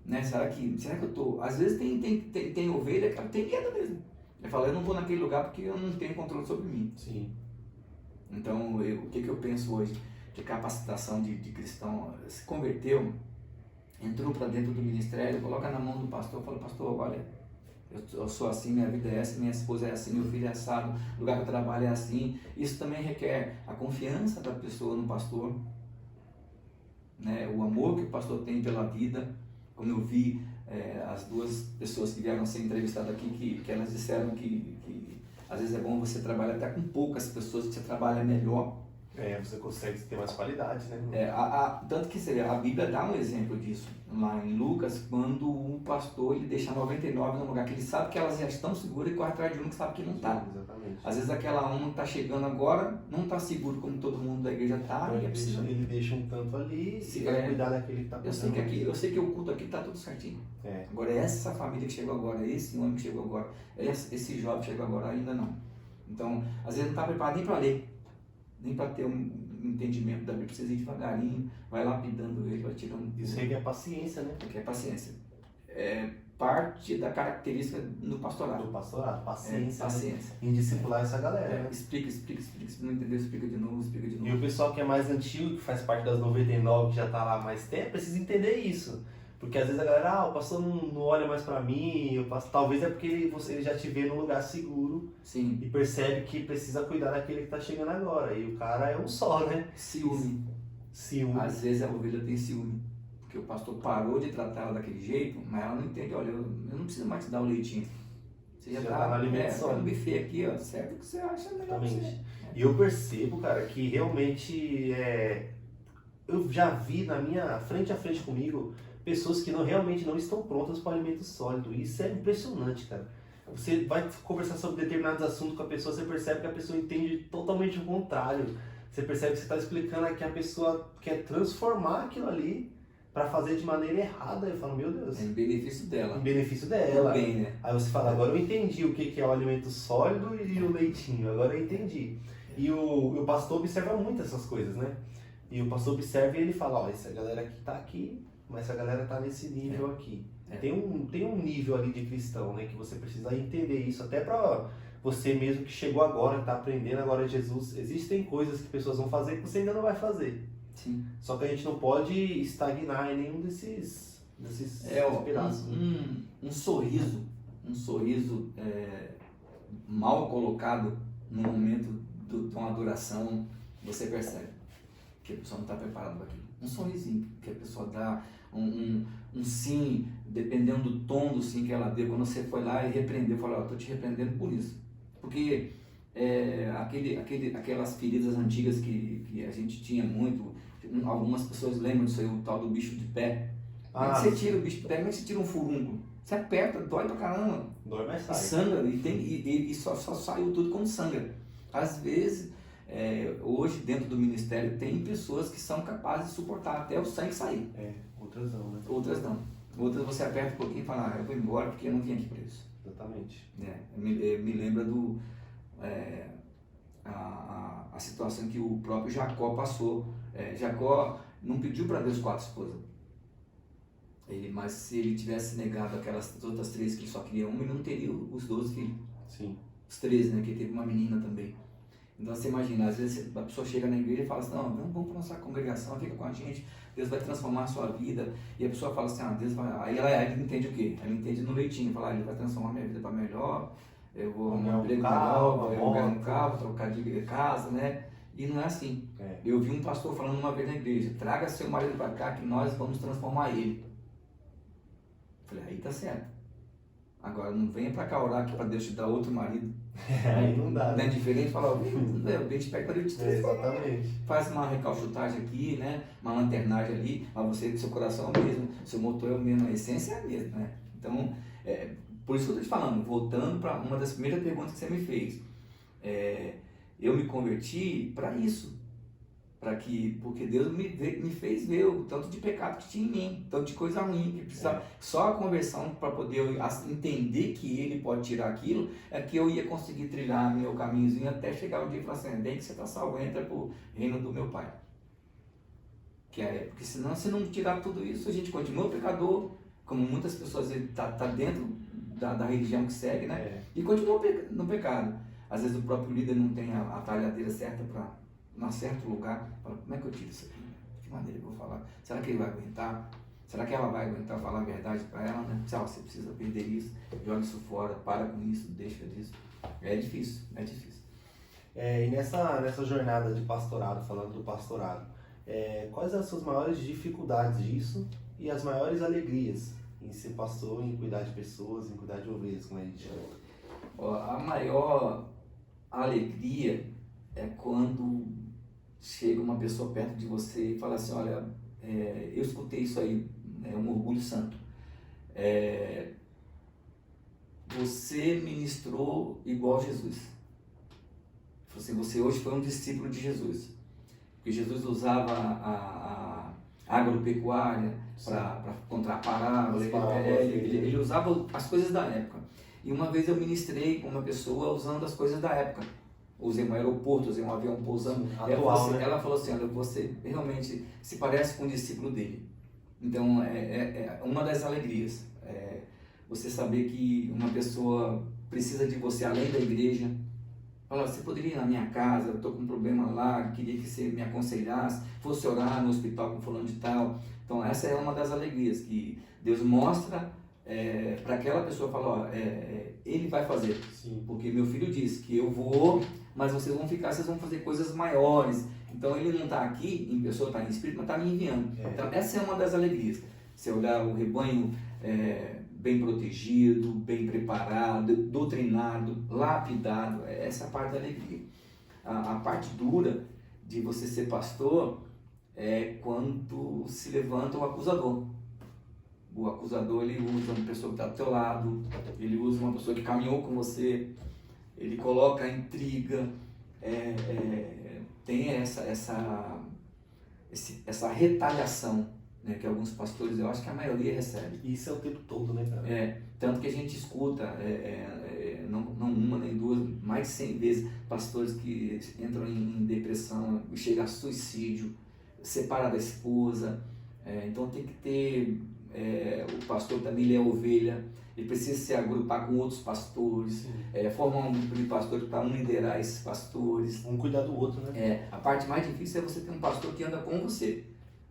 Né? Será que eu tô... Às vezes tem ovelha que tem medo mesmo. Ele fala, eu não vou naquele lugar porque eu não tenho controle sobre mim. Sim. Então, o que eu penso hoje de capacitação de cristão? Se converteu, entrou para dentro do ministério, coloca na mão do pastor, fala, pastor, olha, eu sou assim, minha vida é essa, minha esposa é assim, meu filho é assado, o lugar que eu trabalho é assim. Isso também requer a confiança da pessoa no pastor, né? O amor que o pastor tem pela vida. Como eu vi as duas pessoas que vieram ser entrevistadas aqui, que elas disseram que às vezes é bom você trabalhar até com poucas pessoas, que você trabalha melhor. Você consegue ter mais qualidade, né? Tanto que a Bíblia dá um exemplo disso. Lá em Lucas, quando um pastor ele deixa 99 no lugar que ele sabe que elas já estão seguras e corre atrás de um que sabe que não está. Exatamente. Às vezes aquela uma que está chegando agora não está seguro como todo mundo da igreja está. Então, ele deixa um tanto ali e vai cuidar daquele que está passando. Eu sei que o culto aqui está tudo certinho. Agora essa família que chegou agora, esse homem que chegou agora, esse jovem que chegou agora, ainda não. Então, às vezes não está preparado nem para ler, nem para ter um entendimento da Bíblia, precisa ir devagarinho, vai lapidando ele, vai tirando. Isso requer paciência, né? Requer paciência. É parte da característica do pastorado. Paciência. Paciência. Em discipular essa galera. Né? Explica, se não entendeu, explica de novo. E o pessoal que é mais antigo, que faz parte das 99, que já está lá há mais tempo, precisa entender isso. Porque às vezes a galera, o pastor não olha mais pra mim, talvez é porque ele já te vê num lugar seguro. Sim. E percebe que precisa cuidar daquele que tá chegando agora. E o cara é um só, né? Ciúme. Às vezes a ovelha tem ciúme, porque o pastor parou de tratar ela daquele jeito, mas ela não entende, olha, eu não preciso mais te dar o leitinho. Você já tá no alimento só. No buffet aqui, ó, serve o que você acha melhor pra você. E eu percebo, cara, que realmente eu já vi frente a frente comigo, pessoas que realmente não estão prontas para o alimento sólido. Isso é impressionante, cara. Você vai conversar sobre determinados assuntos com a pessoa, você percebe que a pessoa entende totalmente o contrário. Você percebe que você está explicando que a pessoa quer transformar aquilo ali para fazer de maneira errada. Eu falo, meu Deus. Em benefício dela. Em benefício dela. Bem, né? Aí você fala, agora eu entendi o que é o alimento sólido e o leitinho. Agora eu entendi. E o pastor observa muito essas coisas, né? E o pastor observa e ele fala, ó, essa galera aqui tá aqui, mas essa galera tá nesse nível aqui. Tem um nível ali de cristão, né? Que você precisa entender isso, até para você mesmo que chegou agora, que está aprendendo agora Jesus. Existem coisas que pessoas vão fazer que você ainda não vai fazer. Sim. Só que a gente não pode estagnar em nenhum desses pedaços. Um sorriso mal colocado no momento de uma adoração, você percebe que a pessoa não está preparada para aquilo. Um sorrisinho que a pessoa dá, um sim, dependendo do tom do sim que ela deu, quando você foi lá e repreendeu, falou, estou te repreendendo por isso. Porque aquelas feridas antigas que a gente tinha muito, algumas pessoas lembram disso aí, o tal do bicho de pé. Você tira o bicho de pé, como é que você tira um furúnculo? Você aperta, dói pra caramba. Dói, mas sai. E sangra, e só saiu tudo quando sangra. Às vezes, hoje dentro do ministério, tem pessoas que são capazes de suportar até o sangue sair. Outras não, né? Outras não. Outras você aperta um pouquinho e fala, eu vou embora porque eu não vim aqui para isso. Exatamente. Me lembra a situação que o próprio Jacó passou. Jacó não pediu para Deus 4 esposas. Mas se ele tivesse negado aquelas outras 3 que ele só queria uma, ele não teria os 12 filhos. Sim. Os 13, né? Que ele teve uma menina também. Então você imagina, às vezes a pessoa chega na igreja e fala assim, não, vamos para nossa congregação, fica com a gente, Deus vai transformar a sua vida. E a pessoa fala assim, Deus vai... Aí ela entende o quê? Ela entende no leitinho, fala, ele vai transformar minha vida para melhor, eu vou arrumar um emprego melhor, eu vou ganhar um carro, trocar de casa, né? E não é assim. Eu vi um pastor falando uma vez na igreja, traga seu marido para cá que nós vamos transformar ele. Eu falei, aí tá certo. Agora não venha para cá orar aqui para Deus te dar outro marido. Aí não dá, Não né? é diferente, fala, ó, o dente pega para de Exatamente. faz uma recalchutagem aqui, né? Uma lanternagem ali, mas você, seu coração é o mesmo, seu motor é o mesmo, a essência é a mesma, né? Então, por isso que eu estou te falando, voltando para uma das primeiras perguntas que você me fez. Eu me converti para isso, porque Deus me fez ver o tanto de pecado que tinha em mim, tanto de coisa ruim, que precisava, só a conversão para poder eu entender que Ele pode tirar aquilo, é que eu ia conseguir trilhar meu caminhozinho até chegar um dia e falar assim, é bem que você está salvo, entra para o reino do meu Pai. Porque senão, se não tirar tudo isso, a gente continua pecador, como muitas pessoas tá dentro da religião que segue, né? E continua no pecado. Às vezes o próprio líder não tem a talhadeira certa para num certo lugar, fala, como é que eu tiro isso aqui? De que maneira eu vou falar? Será que ele vai aguentar? Será que ela vai aguentar falar a verdade para ela, né? Você precisa perder isso, joga isso fora, para com isso, deixa disso. É difícil, é difícil. E nessa jornada de pastorado, falando do pastorado, quais as suas maiores dificuldades disso e as maiores alegrias em ser pastor, em cuidar de pessoas, em cuidar de ovelhas, como a gente chama? A maior alegria é quando chega uma pessoa perto de você e fala assim, olha, eu escutei isso aí, é um orgulho santo. Você ministrou igual Jesus. Assim, você hoje foi um discípulo de Jesus. Porque Jesus usava a agropecuária para contar a parábola, ele usava as coisas da época. E uma vez eu ministrei com uma pessoa usando as coisas da época. Usei um aeroporto, usei um avião pousando. Ela falou assim, olha, você realmente se parece com um discípulo dele. Então, é uma das alegrias. Você saber que uma pessoa precisa de você além da igreja. Fala, você poderia ir na minha casa, eu estou com um problema lá, queria que você me aconselhasse, fosse orar no hospital com fulano de tal. Então, essa é uma das alegrias, que Deus mostra para aquela pessoa, fala, ele vai fazer. Sim. Porque meu filho disse que eu vou, mas vocês vão fazer coisas maiores. Então ele não está aqui em pessoa, está em espírito, mas está me enviando. Então essa é uma das alegrias. Você olhar o rebanho bem protegido, bem preparado, doutrinado, lapidado, essa é a parte da alegria. A parte dura de você ser pastor é quando se levanta o acusador. O acusador, ele usa uma pessoa que está do teu lado, ele usa uma pessoa que caminhou com você, ele coloca a intriga, tem essa retaliação, né, que alguns pastores, eu acho que a maioria recebe. Isso é o tempo todo, né, cara? Tanto que a gente escuta, não uma nem duas, mais de 100 vezes, pastores que entram em depressão, chega a suicídio, separa da esposa, então tem que ter... o pastor também, ele é ovelha, ele precisa se agrupar com outros pastores, formar um grupo de pastores para liderar esses pastores. Um cuidar do outro, né? A parte mais difícil é você ter um pastor que anda com você,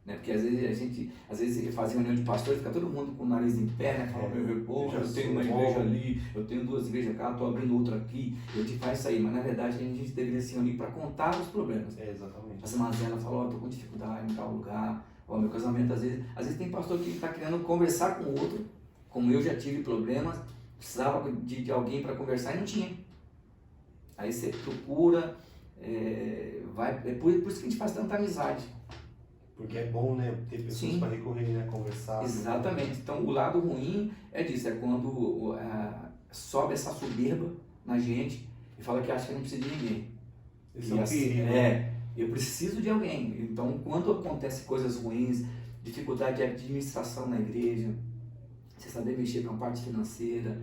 né? Porque às vezes fazia reunião de pastores, fica todo mundo com o nariz em pé, né? Fala, eu tenho uma igreja ali, eu tenho 2 igrejas cá, estou abrindo outra aqui, eu te faço isso aí, mas na verdade a gente deveria se reunir para contar os problemas. Exatamente. Essa mazela fala, estou com dificuldade em tal lugar, meu casamento, às vezes tem pastor que está querendo conversar com o outro, como eu já tive problemas, precisava de alguém para conversar e não tinha. Aí você procura, por isso que a gente faz tanta amizade. Porque é bom, né, ter pessoas para recorrer, né, conversar. Exatamente. Então o lado ruim é disso, é quando sobe essa soberba na gente e fala que acha que não precisa de ninguém. Esse é um perigo. Eu preciso de alguém. Então, quando acontecem coisas ruins, dificuldade de administração na igreja, você saber mexer com a parte financeira,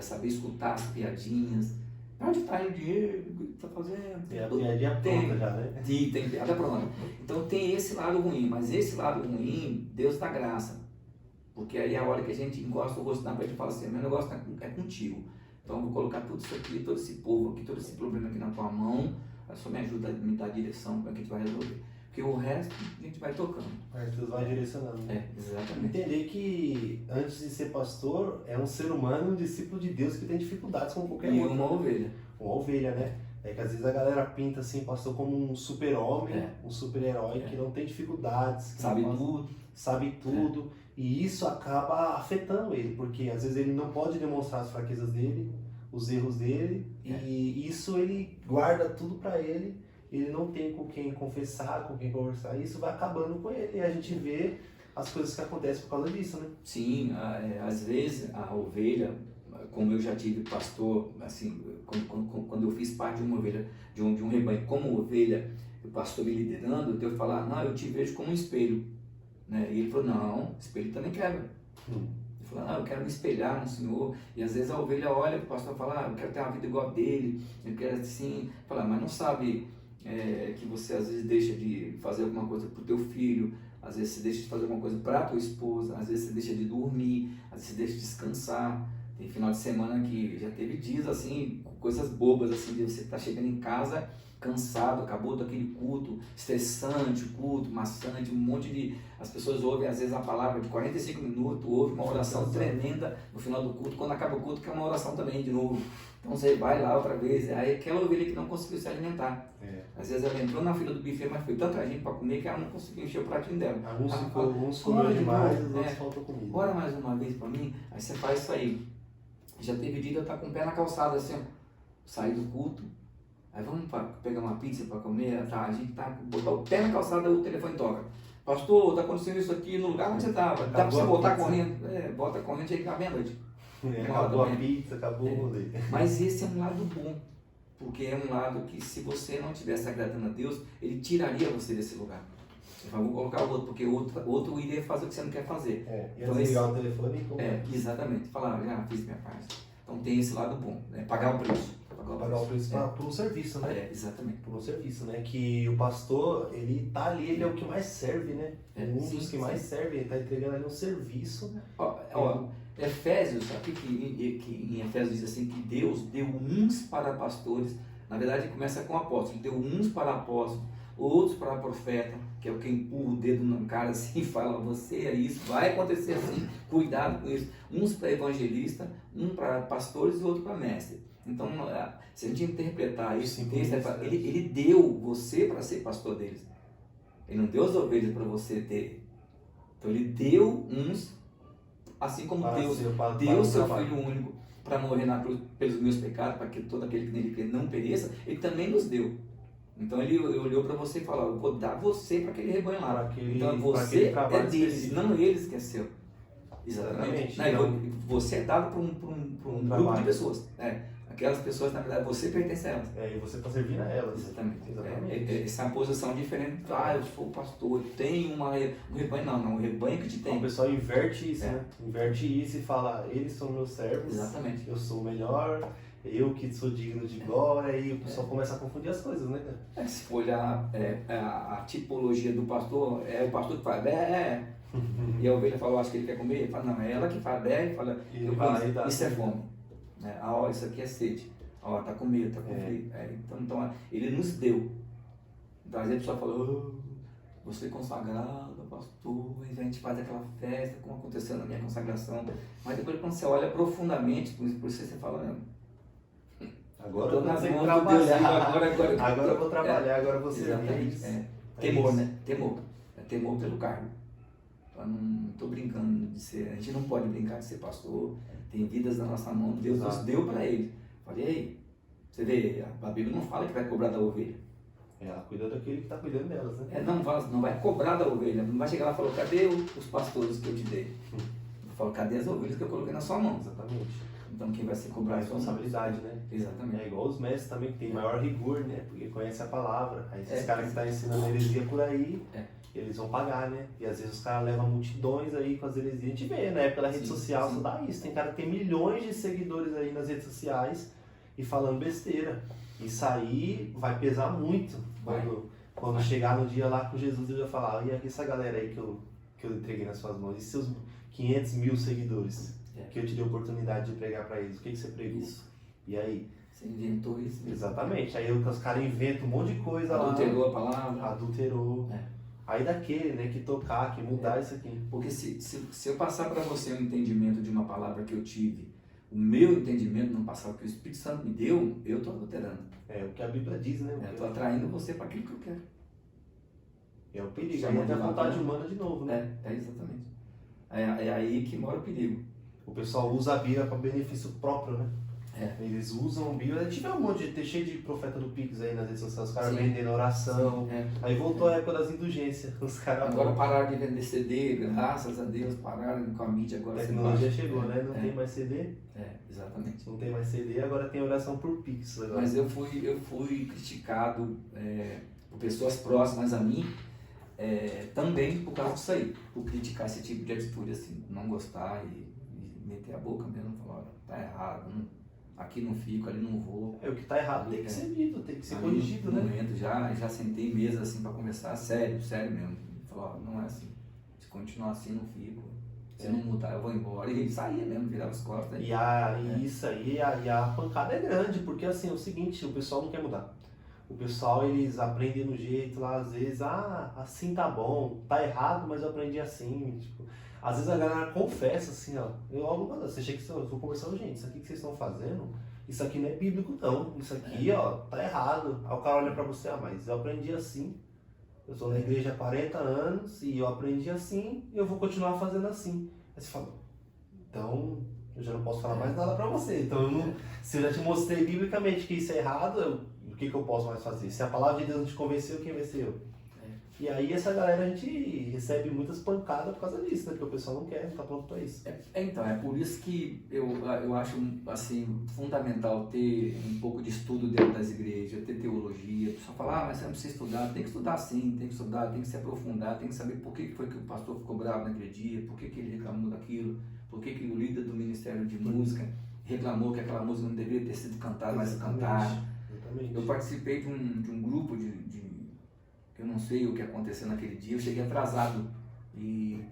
saber escutar as piadinhas, onde está o dinheiro, o que está fazendo? A piadinha pronta já, né? Tem piada pronta. Então, tem esse lado ruim, mas esse lado ruim, Deus dá graça. Porque aí é a hora que a gente encosta o rosto na parede e fala assim, meu negócio é contigo. Então, eu vou colocar tudo isso aqui, todo esse povo aqui, todo esse problema aqui na tua mão, só me ajuda a me dar direção como é que a gente vai resolver. Porque o resto a gente vai tocando. Deus vai direcionando. Né? Exatamente. Entender que antes de ser pastor, é um ser humano, um discípulo de Deus que tem dificuldades como qualquer outro. E uma ovelha. Uma ovelha, né? É que às vezes a galera pinta assim, pastor como um super-homem, um super-herói que não tem dificuldades. Sabe tudo. E isso acaba afetando ele, porque às vezes ele não pode demonstrar as fraquezas dele, os erros dele, e isso ele guarda tudo para ele não tem com quem confessar, com quem conversar, e isso vai acabando com ele, e a gente vê as coisas que acontecem por causa disso, né? Sim, às vezes a ovelha, como eu já tive pastor, assim, quando eu fiz parte de uma ovelha, de um rebanho como ovelha, o pastor me liderando, Deus falar, não, eu te vejo como um espelho, né? E ele falou, não, espelho também quebra. Ele falou, não, eu quero me espelhar no Senhor. E às vezes a ovelha olha para o pastor e fala, eu quero ter uma vida igual a dele, eu quero assim, falar, mas não sabe que você às vezes deixa de fazer alguma coisa para o teu filho, às vezes você deixa de fazer alguma coisa para a tua esposa, às vezes você deixa de dormir, às vezes você deixa de descansar. Tem final de semana que já teve dias assim, coisas bobas assim, de você estar chegando em casa cansado, acabou daquele culto, estressante, culto, maçante, um monte de... As pessoas ouvem às vezes a palavra de 45 minutos, ouvem uma oração tremenda no final do culto, quando acaba o culto que é uma oração também de novo. Então você vai lá outra vez, aí aquela ovelha que não conseguiu se alimentar. Às vezes ela entrou na fila do buffet, mas foi tanta gente para comer que ela não conseguiu encher o pratinho dela. Alguns comeram demais, os outros faltam comida. Ora mais uma vez para mim, aí você faz isso aí. Já teve dia de eu estar com o pé na calçada assim, ó, sair do culto, aí vamos pegar uma pizza para comer, tá? A gente tá, botar o pé na calçada, o telefone toca. Pastor, tá acontecendo isso aqui no lugar onde você estava. Dá para você voltar correndo? Bota correndo e aí tá meia-noite. Acabou a pizza, acabou o rolê. Mas esse é um lado bom, porque é um lado que se você não estivesse agradando a Deus, Ele tiraria você desse lugar. Ele fala, vou colocar o outro, porque o outro iria fazer o que você não quer fazer. Ia desligar o telefone e comer. Exatamente. Falar, já fiz minha parte. Então tem esse lado bom, né? Pagar o preço. Pagar o preço por um serviço, né? Exatamente. Por um serviço, né? Que o pastor, ele tá ali, ele é o que mais serve, né? Dos que mais serve, ele tá entregando ali um serviço. Efésios, aqui que em Efésios diz assim, que Deus deu uns para pastores, na verdade começa com apóstolos, deu uns para apóstolos, outros para profeta, que é o que empurra o dedo na cara assim e fala, você é isso, vai acontecer assim, cuidado com isso, uns para evangelista, um para pastores e outro para mestre. Então, se a gente interpretar isso, ele deu você para ser pastor deles, ele não deu as ovelhas para você ter, então ele deu uns, assim como Deus deu seu Filho único para morrer na cruz pelos meus pecados, para que todo aquele que nele crê não pereça, ele também nos deu. Então ele olhou para você e falou, eu vou dar você para aquele rebanho lá. Então você é deles, não eles que é seu. Exatamente. Não, você é dado para um grupo de pessoas. Aquelas pessoas, na verdade, você pertence a elas. E você está servindo a elas. Exatamente. Essa é uma posição diferente. Eu sou pastor, eu tenho um rebanho. Não, o rebanho que te tem. O pessoal inverte isso, né? Inverte isso e fala, eles são meus servos. Exatamente. Eu sou o melhor, eu que sou digno de glória. E o pessoal começa a confundir as coisas, né? Se for olhar a tipologia do pastor, é o pastor que fala, e a ovelha fala, acho que ele quer comer. Ele fala, não, é ela que fala, e fala, isso é fome. Isso aqui é sede. Tá com medo, tá com frio. Então, ele nos deu. Então, às vezes a pessoa fala, você é consagrado, pastor, e a gente faz aquela festa, como aconteceu na minha consagração. Mas depois, quando você olha profundamente, por isso você fala, agora eu tenho que trabalhar. Agora eu vou trabalhar, agora eu vou servir. Temor, né? Temor. É temor pelo cargo. Eu não estou brincando de ser, a gente não pode brincar de ser pastor, tem vidas na nossa mão, Deus nos deu para ele. Falei, aí, você vê, a Bíblia não fala que vai cobrar da ovelha. Ela cuida daquele que está cuidando delas, né? Não vai cobrar da ovelha, não vai chegar lá e falar, cadê os pastores que eu te dei? Eu falo, cadê as ovelhas que eu coloquei na sua mão? Exatamente. Então quem vai ser cobrado é a responsabilidade, né? Exatamente. É igual os mestres também, que tem maior rigor, né? Porque conhece a palavra. Aí esses caras que estão ensinando heresia por aí, eles vão pagar, né? E às vezes os caras levam multidões aí com as heresias. A gente vê, né? Pela rede social só dá isso. Tem cara que tem milhões de seguidores aí nas redes sociais e falando besteira. Isso aí vai pesar muito. Quando chegar no dia lá com Jesus, ele vai falar, e essa galera aí que eu entreguei nas suas mãos, e seus 500 mil seguidores que eu te dei a oportunidade de pregar para eles, o que você pregou? Isso. E aí? Você inventou isso mesmo. Exatamente. Aí os caras inventam um monte de coisa lá. Adulterou a palavra. Adulterou. Aí daquele, né, que tocar, que mudar isso aqui. Porque se eu passar para você o entendimento de uma palavra que eu tive, o meu entendimento não passar o que o Espírito Santo me deu, eu estou adulterando. O que a Bíblia diz, né? Eu estou atraindo você para aquilo que eu quero. É o perigo. Aí é a vontade humana de novo, né? Exatamente. É aí que mora o perigo. O pessoal usa a Bíblia para benefício próprio, né? Eles usam Bíblia. Tive um monte de, ter cheio de profeta do Pix aí nas redes sociais, os caras Sim. vendendo oração. É. Aí voltou a época das indulgências. Os caras. Agora pararam de vender CD, graças a Deus, pararam com a mídia A agora. tecnologia chegou, né? Não tem mais CD. Exatamente. Não tem mais CD, agora tem oração por Pix. Agora. Mas eu fui criticado por pessoas próximas a mim, também por causa disso aí, por criticar esse tipo de atitude, assim, não gostar e meter a boca mesmo, falar, olha, tá errado, aqui não fico, ali não vou. O que tá errado tem que ser dito, tem que ser Aí, corrigido, no né? momento já sentei mesa assim para conversar, sério mesmo. Falar, ó, não é assim, se continuar assim não fico, se não mudar eu vou embora. E saía mesmo, virava as costas. E isso aí, a pancada é grande, porque assim, é o seguinte, o pessoal não quer mudar. O pessoal, eles aprendem no jeito lá, às vezes, assim tá bom, tá errado, mas eu aprendi assim, tipo, às vezes a galera confessa assim, ó, eu logo, você chega que eu vou conversando, gente, isso aqui que vocês estão fazendo, isso aqui não é bíblico não, isso aqui, ó, tá errado. Aí o cara olha pra você, mas eu aprendi assim, eu sou na igreja há 40 anos e eu aprendi assim e eu vou continuar fazendo assim. Aí você fala, então eu já não posso falar mais nada pra você, então eu não, se eu já te mostrei biblicamente que isso é errado, o que eu posso mais fazer? Se a palavra de Deus não te convenceu, quem vai ser eu? E aí essa galera, a gente recebe muitas pancadas por causa disso, né? Porque o pessoal não quer, não tá pronto pra isso. Então, é por isso que eu acho assim, fundamental ter um pouco de estudo dentro das igrejas, ter teologia. O pessoal fala, mas você não precisa estudar. Tem que estudar sim, tem que estudar, tem que se aprofundar, tem que saber por que foi que o pastor ficou bravo naquele dia, por que ele reclamou daquilo, por que o líder do Ministério de Música reclamou que aquela música não deveria ter sido cantada, mas cantada. Eu participei de um grupo eu não sei o que aconteceu naquele dia, eu cheguei atrasado e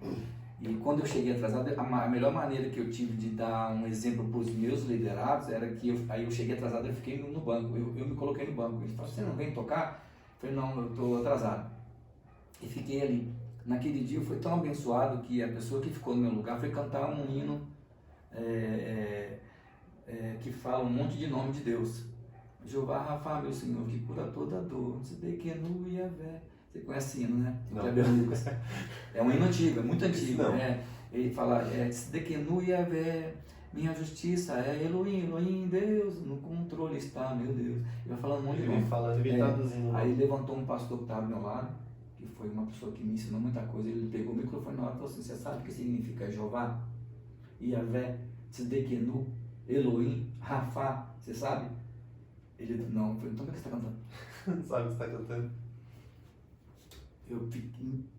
quando eu cheguei atrasado, a melhor maneira que eu tive de dar um exemplo para os meus liderados era que eu cheguei atrasado, eu fiquei no banco, eu me coloquei no banco, eles falaram, você não vem tocar? Eu falei, não, eu estou atrasado, e fiquei ali. Naquele dia eu fui tão abençoado que a pessoa que ficou no meu lugar foi cantar um hino que fala um monte de nome de Deus. Jeová Rafa, meu Senhor, que cura toda dor. Se pequeno e a vé. Você conhece hino, né? Não. É um hino antigo, é muito antigo. Não. Né? Ele fala, se pequeno e a vé, minha justiça é Elohim, Deus, no controle está, meu Deus. Ele vai falando um monte de Ele nome. vem falando, ele traduzindo. Aí levantou um pastor que estava ao meu lado, que foi uma pessoa que me ensinou muita coisa. Ele pegou o microfone na hora e falou assim, você sabe o que significa Jeová? Yavé, Tzedekenu, Elohim, Rafa, você sabe? Ele não, eu falei, então o que você está cantando? Não sabe o que você está cantando. Eu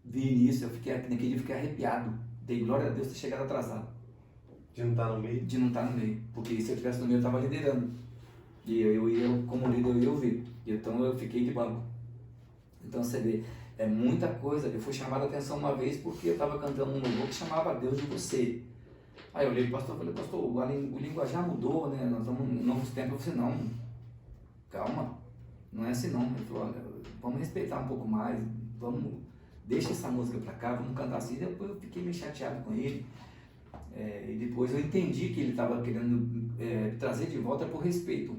vi nisso, naquele dia eu fiquei arrepiado. Dei glória a Deus ter chegado atrasado. De não estar no meio? De não estar no meio. Porque se eu estivesse no meio eu estava liderando. E eu ia, como líder, eu ia ouvir. Então eu fiquei de banco. Então você vê, é muita coisa. Eu fui chamado a atenção uma vez porque eu estava cantando um louvor que chamava Deus de Você. Aí eu olhei para o pastor e falei, pastor, o linguajar mudou, né? Nós estamos em novos tempos. Eu falei, não, calma, não é assim não. Ele falou, olha, vamos respeitar um pouco mais, deixa essa música pra cá, vamos cantar assim. Depois eu fiquei meio chateado com ele, e depois eu entendi que ele estava querendo trazer de volta por respeito,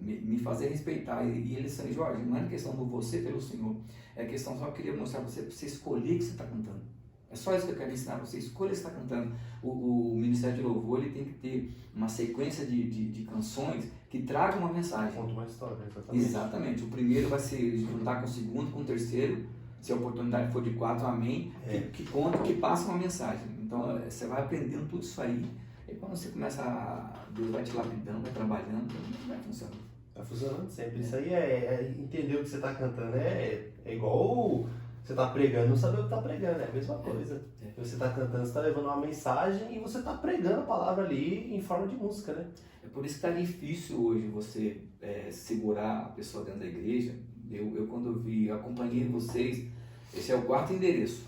me fazer respeitar. E ele disse, Jorge, não é questão do você pelo Senhor, é questão só que eu queria mostrar pra você escolher o que você está cantando. É só isso que eu quero ensinar você, escolha o que você está cantando. O Ministério de Louvor, ele tem que ter uma sequência de canções que tragam uma mensagem. Conta uma história, exatamente. Exatamente. O primeiro vai ser juntar com o segundo, com o terceiro, se a oportunidade for de 4, amém, que conta, que passa uma mensagem. Então, você vai aprendendo tudo isso aí, e quando você começa, Deus vai te lapidando, vai trabalhando, vai funcionando. Tá funcionando sempre. Isso aí é entender o que você está cantando. É igual você está pregando, não saber o que está pregando, é a mesma coisa. Você está cantando, você está levando uma mensagem e você está pregando a palavra ali em forma de música, né? É por isso que está difícil hoje você segurar a pessoa dentro da igreja. Eu quando eu acompanhei vocês, esse é o 4º endereço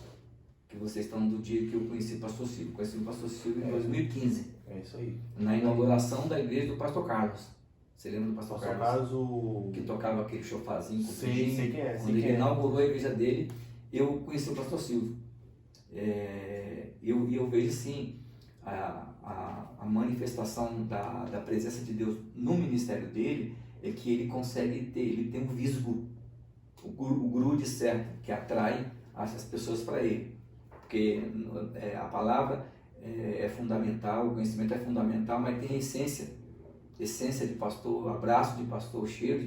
que vocês estão do dia que eu conheci o Pastor Silvio. Conheci o Pastor Silvio em 2015. É isso aí. Na inauguração da igreja do Pastor Carlos. Você lembra do Pastor Carlos? Que tocava aquele chofazinho com o Sei quem é. Quando ele inaugurou a igreja dele, eu conheci o Pastor Silvio. Eu vejo assim a manifestação da presença de Deus no ministério dele, é que ele consegue ter, ele tem um visgo, o grude certo, que atrai as pessoas para ele. Porque a palavra é fundamental, o conhecimento é fundamental, mas tem a essência essência de pastor, abraço de pastor, cheiro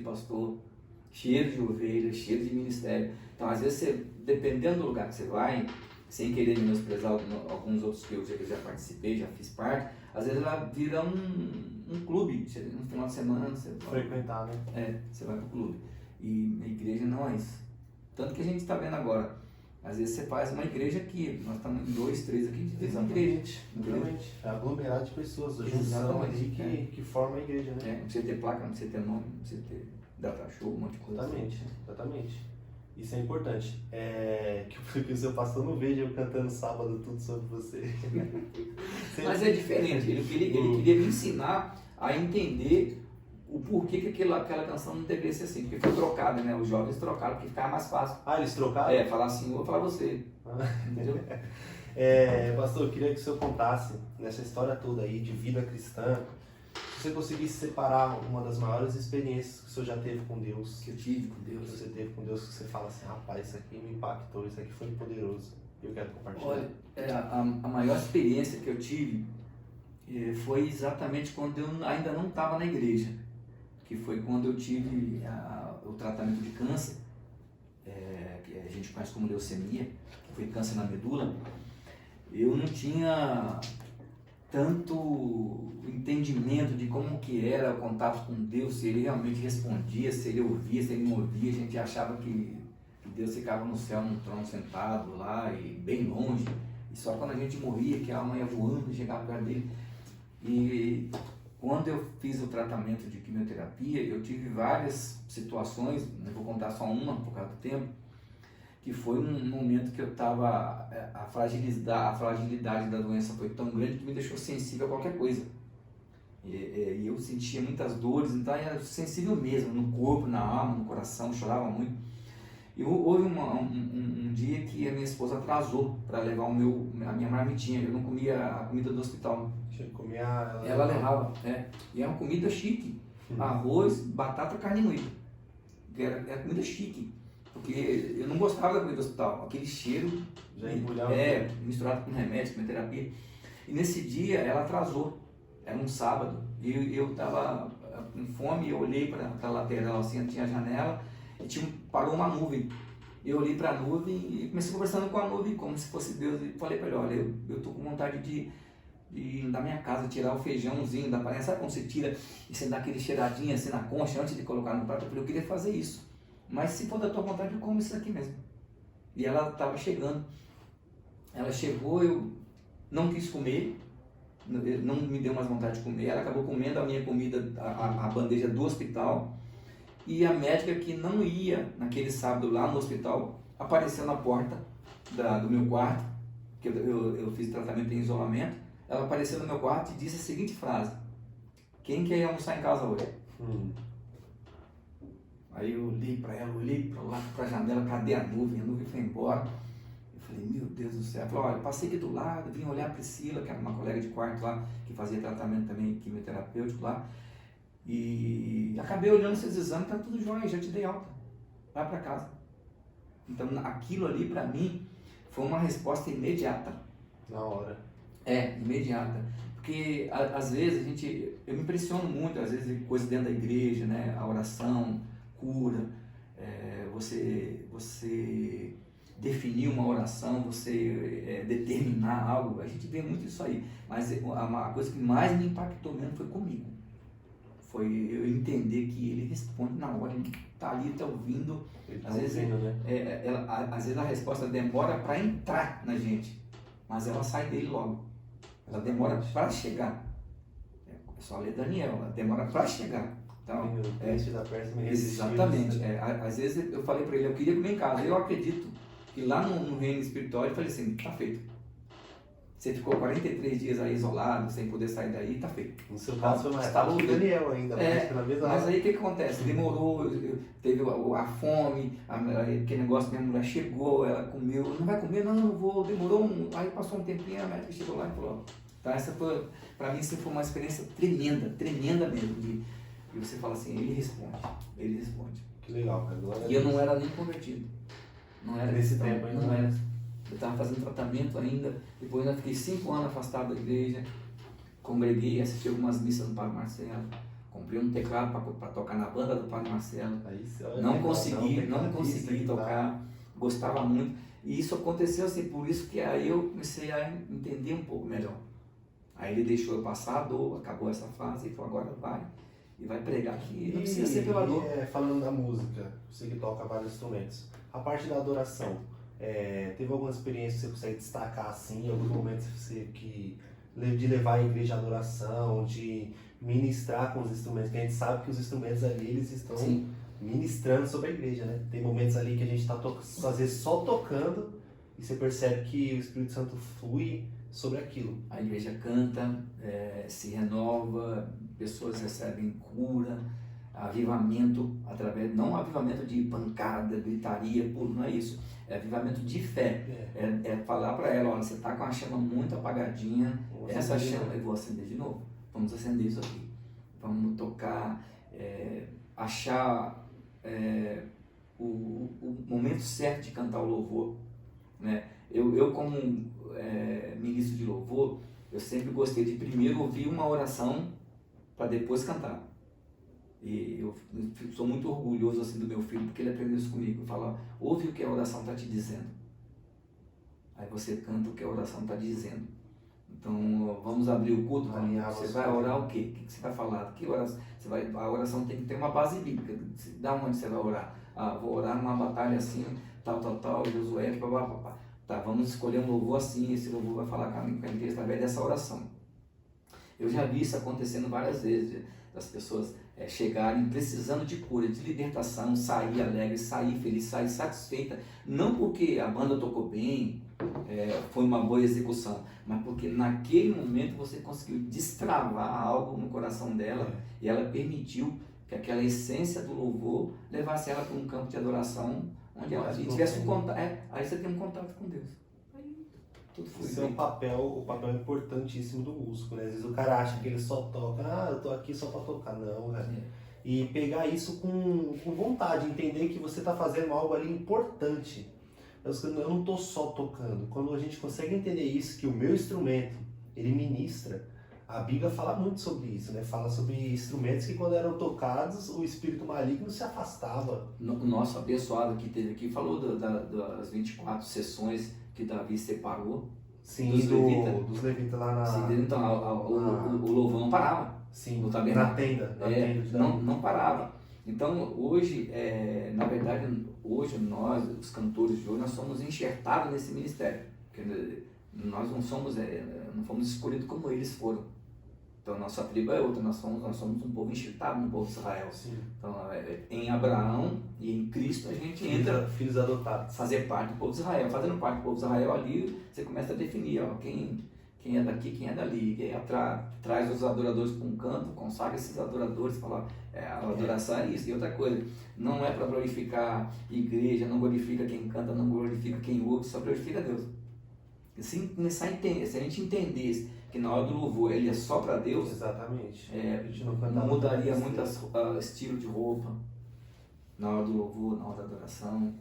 de ovelha, cheiro de ministério. Então, às vezes, você, dependendo do lugar que você vai, sem querer menosprezar alguns outros que eu já participei, já fiz parte, às vezes ela vira um clube. No final de semana você Frequentar, né? você vai pro clube. E a igreja não é isso. Tanto que a gente está vendo agora. Às vezes você faz uma igreja aqui, nós estamos em 2, 3 aqui, de igreja. Exatamente. É aglomerado de pessoas, a junção ali que forma a igreja, né? Não precisa ter placa, não precisa ter nome, não precisa ter data show, um monte de coisa. Exatamente. Isso é importante. Que o seu pastor não veja eu cantando sábado tudo sobre você. Mas é diferente, ele queria me ensinar a entender o porquê que aquela canção não deveria ser assim, porque foi trocada, né? Os jovens trocaram porque ficava mais fácil. Eles trocaram? Falar assim, eu vou falar você. Entendeu? Pastor, eu queria que o senhor contasse nessa história toda aí de vida cristã, se você conseguisse separar uma das maiores experiências que o senhor já teve com Deus. Que eu tive com Deus. Que você teve com Deus, que você fala assim, rapaz, isso aqui me impactou, isso aqui foi poderoso. Eu quero compartilhar. Olha, a maior experiência que eu tive foi exatamente quando eu ainda não estava na igreja. Que foi quando eu tive o tratamento de câncer, que a gente conhece como leucemia, que foi câncer na medula. Eu não tinha tanto entendimento de como que era o contato com Deus, se ele realmente respondia, se ele ouvia, se ele não ouvia. A gente achava que Deus ficava no céu, num trono sentado lá e bem longe, e só quando a gente morria que a alma ia voando e chegava perto dele. E quando eu fiz o tratamento de quimioterapia, eu tive várias situações, não vou contar só uma por causa do tempo, que foi um momento que eu estava, a fragilidade da doença foi tão grande que me deixou sensível a qualquer coisa. E eu sentia muitas dores, então era sensível mesmo, no corpo, na alma, no coração, chorava muito. E houve um dia que a minha esposa atrasou para levar a minha marmitinha. Eu não comia a comida do hospital. Ela levava. E é uma comida chique. Arroz, batata, carne moída. Era comida chique. Porque eu não gostava da comida do hospital. Aquele cheiro misturado com remédio, com terapia. E nesse dia ela atrasou. Era um sábado. E eu estava com fome. Eu olhei para a lateral, assim, tinha a janela. E parou uma nuvem. Eu olhei para a nuvem e comecei conversando com a nuvem como se fosse Deus. E falei para ele, olha, eu estou com vontade de ir da minha casa tirar o feijãozinho da panela. Sabe quando você tira e você dá aquele cheiradinho assim na concha antes de colocar no prato? Eu falei, eu queria fazer isso. Mas se for da tua vontade, eu como isso aqui mesmo. E ela estava chegando. Ela chegou, eu não quis comer. Não me deu mais vontade de comer. Ela acabou comendo a minha comida, a bandeja do hospital. E a médica que não ia naquele sábado lá no hospital apareceu na porta do meu quarto, que eu fiz tratamento em isolamento. Ela apareceu no meu quarto e disse a seguinte frase: quem quer ir almoçar em casa hoje? Aí eu olhei para ela, olhei para lá, para a janela, cadê a nuvem? A nuvem foi embora. Eu falei, meu Deus do céu. Ela falou, olha, passei aqui do lado, vim olhar a Priscila, que era uma colega de quarto lá, que fazia tratamento também quimioterapêutico lá. E acabei olhando seus exames, tá tudo jóia, já te dei alta, vai para casa. Então aquilo ali para mim foi uma resposta imediata. Na hora. Imediata. Porque às vezes eu me impressiono muito, às vezes coisas dentro da igreja, né? A oração, cura, você definir uma oração, você determinar algo, a gente vê muito isso aí. Mas a coisa que mais me impactou mesmo foi comigo. Foi eu entender que ele responde na hora, ele está ali, está ouvindo. Às vezes a resposta demora para entrar na gente, mas ela sai dele logo. Ela demora para chegar. É só ler Daniel, ela demora para chegar. Então, exatamente. Às vezes eu falei para ele, eu queria comer em casa. Eu acredito que lá no reino espiritual eu falei assim, tá feito. Você ficou 43 dias aí isolado, sem poder sair daí, tá feito. No seu caso foi mais rápido que o Daniel ainda. Mas aí o que acontece? Demorou, teve a fome, aquele negócio, minha mulher chegou, ela comeu, não vai comer? Não vou, demorou, aí passou um tempinho, a médica chegou lá e falou, tá, essa foi, pra mim isso foi uma experiência tremenda mesmo, e você fala assim, ele responde. Que legal, cara. E eu não era nem convertido. Não era nesse tempo ainda. Não era. Eu estava fazendo tratamento ainda, depois ainda fiquei 5 anos afastado da igreja, congreguei, assisti algumas missas no Padre Marcelo, comprei um teclado para tocar na banda do Padre Marcelo. Aí, olha, Não legal, consegui tocar, gostava muito. E isso aconteceu assim, por isso que aí eu comecei a entender um pouco melhor. Aí ele deixou eu passar a dor, acabou essa fase e falou, agora vai. E vai pregar aqui, não precisa ser pela dor. Falando da música, você que toca vários instrumentos, a parte da adoração, teve alguma experiência que você consegue destacar assim, em alguns momentos de levar a igreja à adoração, de ministrar com os instrumentos, que a gente sabe que os instrumentos ali, eles estão Sim. ministrando sobre a igreja, né? Tem momentos ali que a gente está às vezes só tocando e você percebe que o Espírito Santo flui sobre aquilo. A igreja canta, se renova, pessoas recebem cura, avivamento, não avivamento de pancada, gritaria, puro, não é isso. É avivamento de fé. É falar para ela, olha, você está com a chama muito apagadinha, essa chama, eu vou acender de novo. Vamos acender isso aqui. Vamos tocar, achar o momento certo de cantar o louvor, né? Eu como ministro de louvor, eu sempre gostei de primeiro ouvir uma oração para depois cantar. E eu sou muito orgulhoso assim do meu filho, porque ele aprendeu isso comigo. Fala, ouve o que a oração está te dizendo. Aí você canta o que a oração está dizendo. Então, vamos abrir o culto. Você vai orar o quê? O que você vai falar? Que oração? A oração tem que ter uma base bíblica. Da onde você vai orar? Vou orar numa batalha assim, tal, Josué, papapá. Tá, vamos escolher um louvor assim, esse louvor vai falar com a igreja através dessa oração. Eu já vi isso acontecendo várias vezes, das pessoas chegarem precisando de cura, de libertação, sair alegre, sair feliz, sair satisfeita, não porque a banda tocou bem, foi uma boa execução, mas porque naquele momento você conseguiu destravar algo no coração dela e ela permitiu que aquela essência do louvor levasse ela para um campo de adoração onde ela tivesse um contato. Aí você tem um contato com Deus. Aí tudo foi Esse é o papel importantíssimo do músico, né? Às vezes o cara acha que ele só toca, eu tô aqui só para tocar. Não, velho. E pegar isso com vontade, entender que você está fazendo algo ali importante. Eu não estou só tocando. Quando a gente consegue entender isso, que o meu instrumento, ele ministra, a Bíblia fala muito sobre isso, né? Fala sobre instrumentos que quando eram tocados, o espírito maligno se afastava. O nosso abençoado que teve aqui falou das 24 sessões que Davi separou. Sim, dos levitas lá na... Sim, então o louvor não parava. Sim, no na tenda. Não parava. Então hoje, na verdade, hoje nós, os cantores de hoje, nós somos enxertados nesse ministério. Porque nós não somos, não fomos escolhidos como eles foram. Então nossa tribo é outra, nós somos um povo enxertado no povo de Israel. Sim. Então em Abraão e em Cristo a gente entra, filhos adotados, fazer parte do povo de Israel. Fazendo parte do povo de Israel ali, você começa a definir quem é daqui, quem é dali, quem traz os adoradores para um canto, consagra esses adoradores, fala, a adoração é isso. E outra coisa, não é para glorificar igreja, não glorifica quem canta, não glorifica quem ouve, só glorifica Deus. E se começar a entender, se a gente entendesse que na hora do louvor ele é só para Deus, exatamente. A gente não mudaria muito estilo de roupa na hora do louvor, na hora da adoração.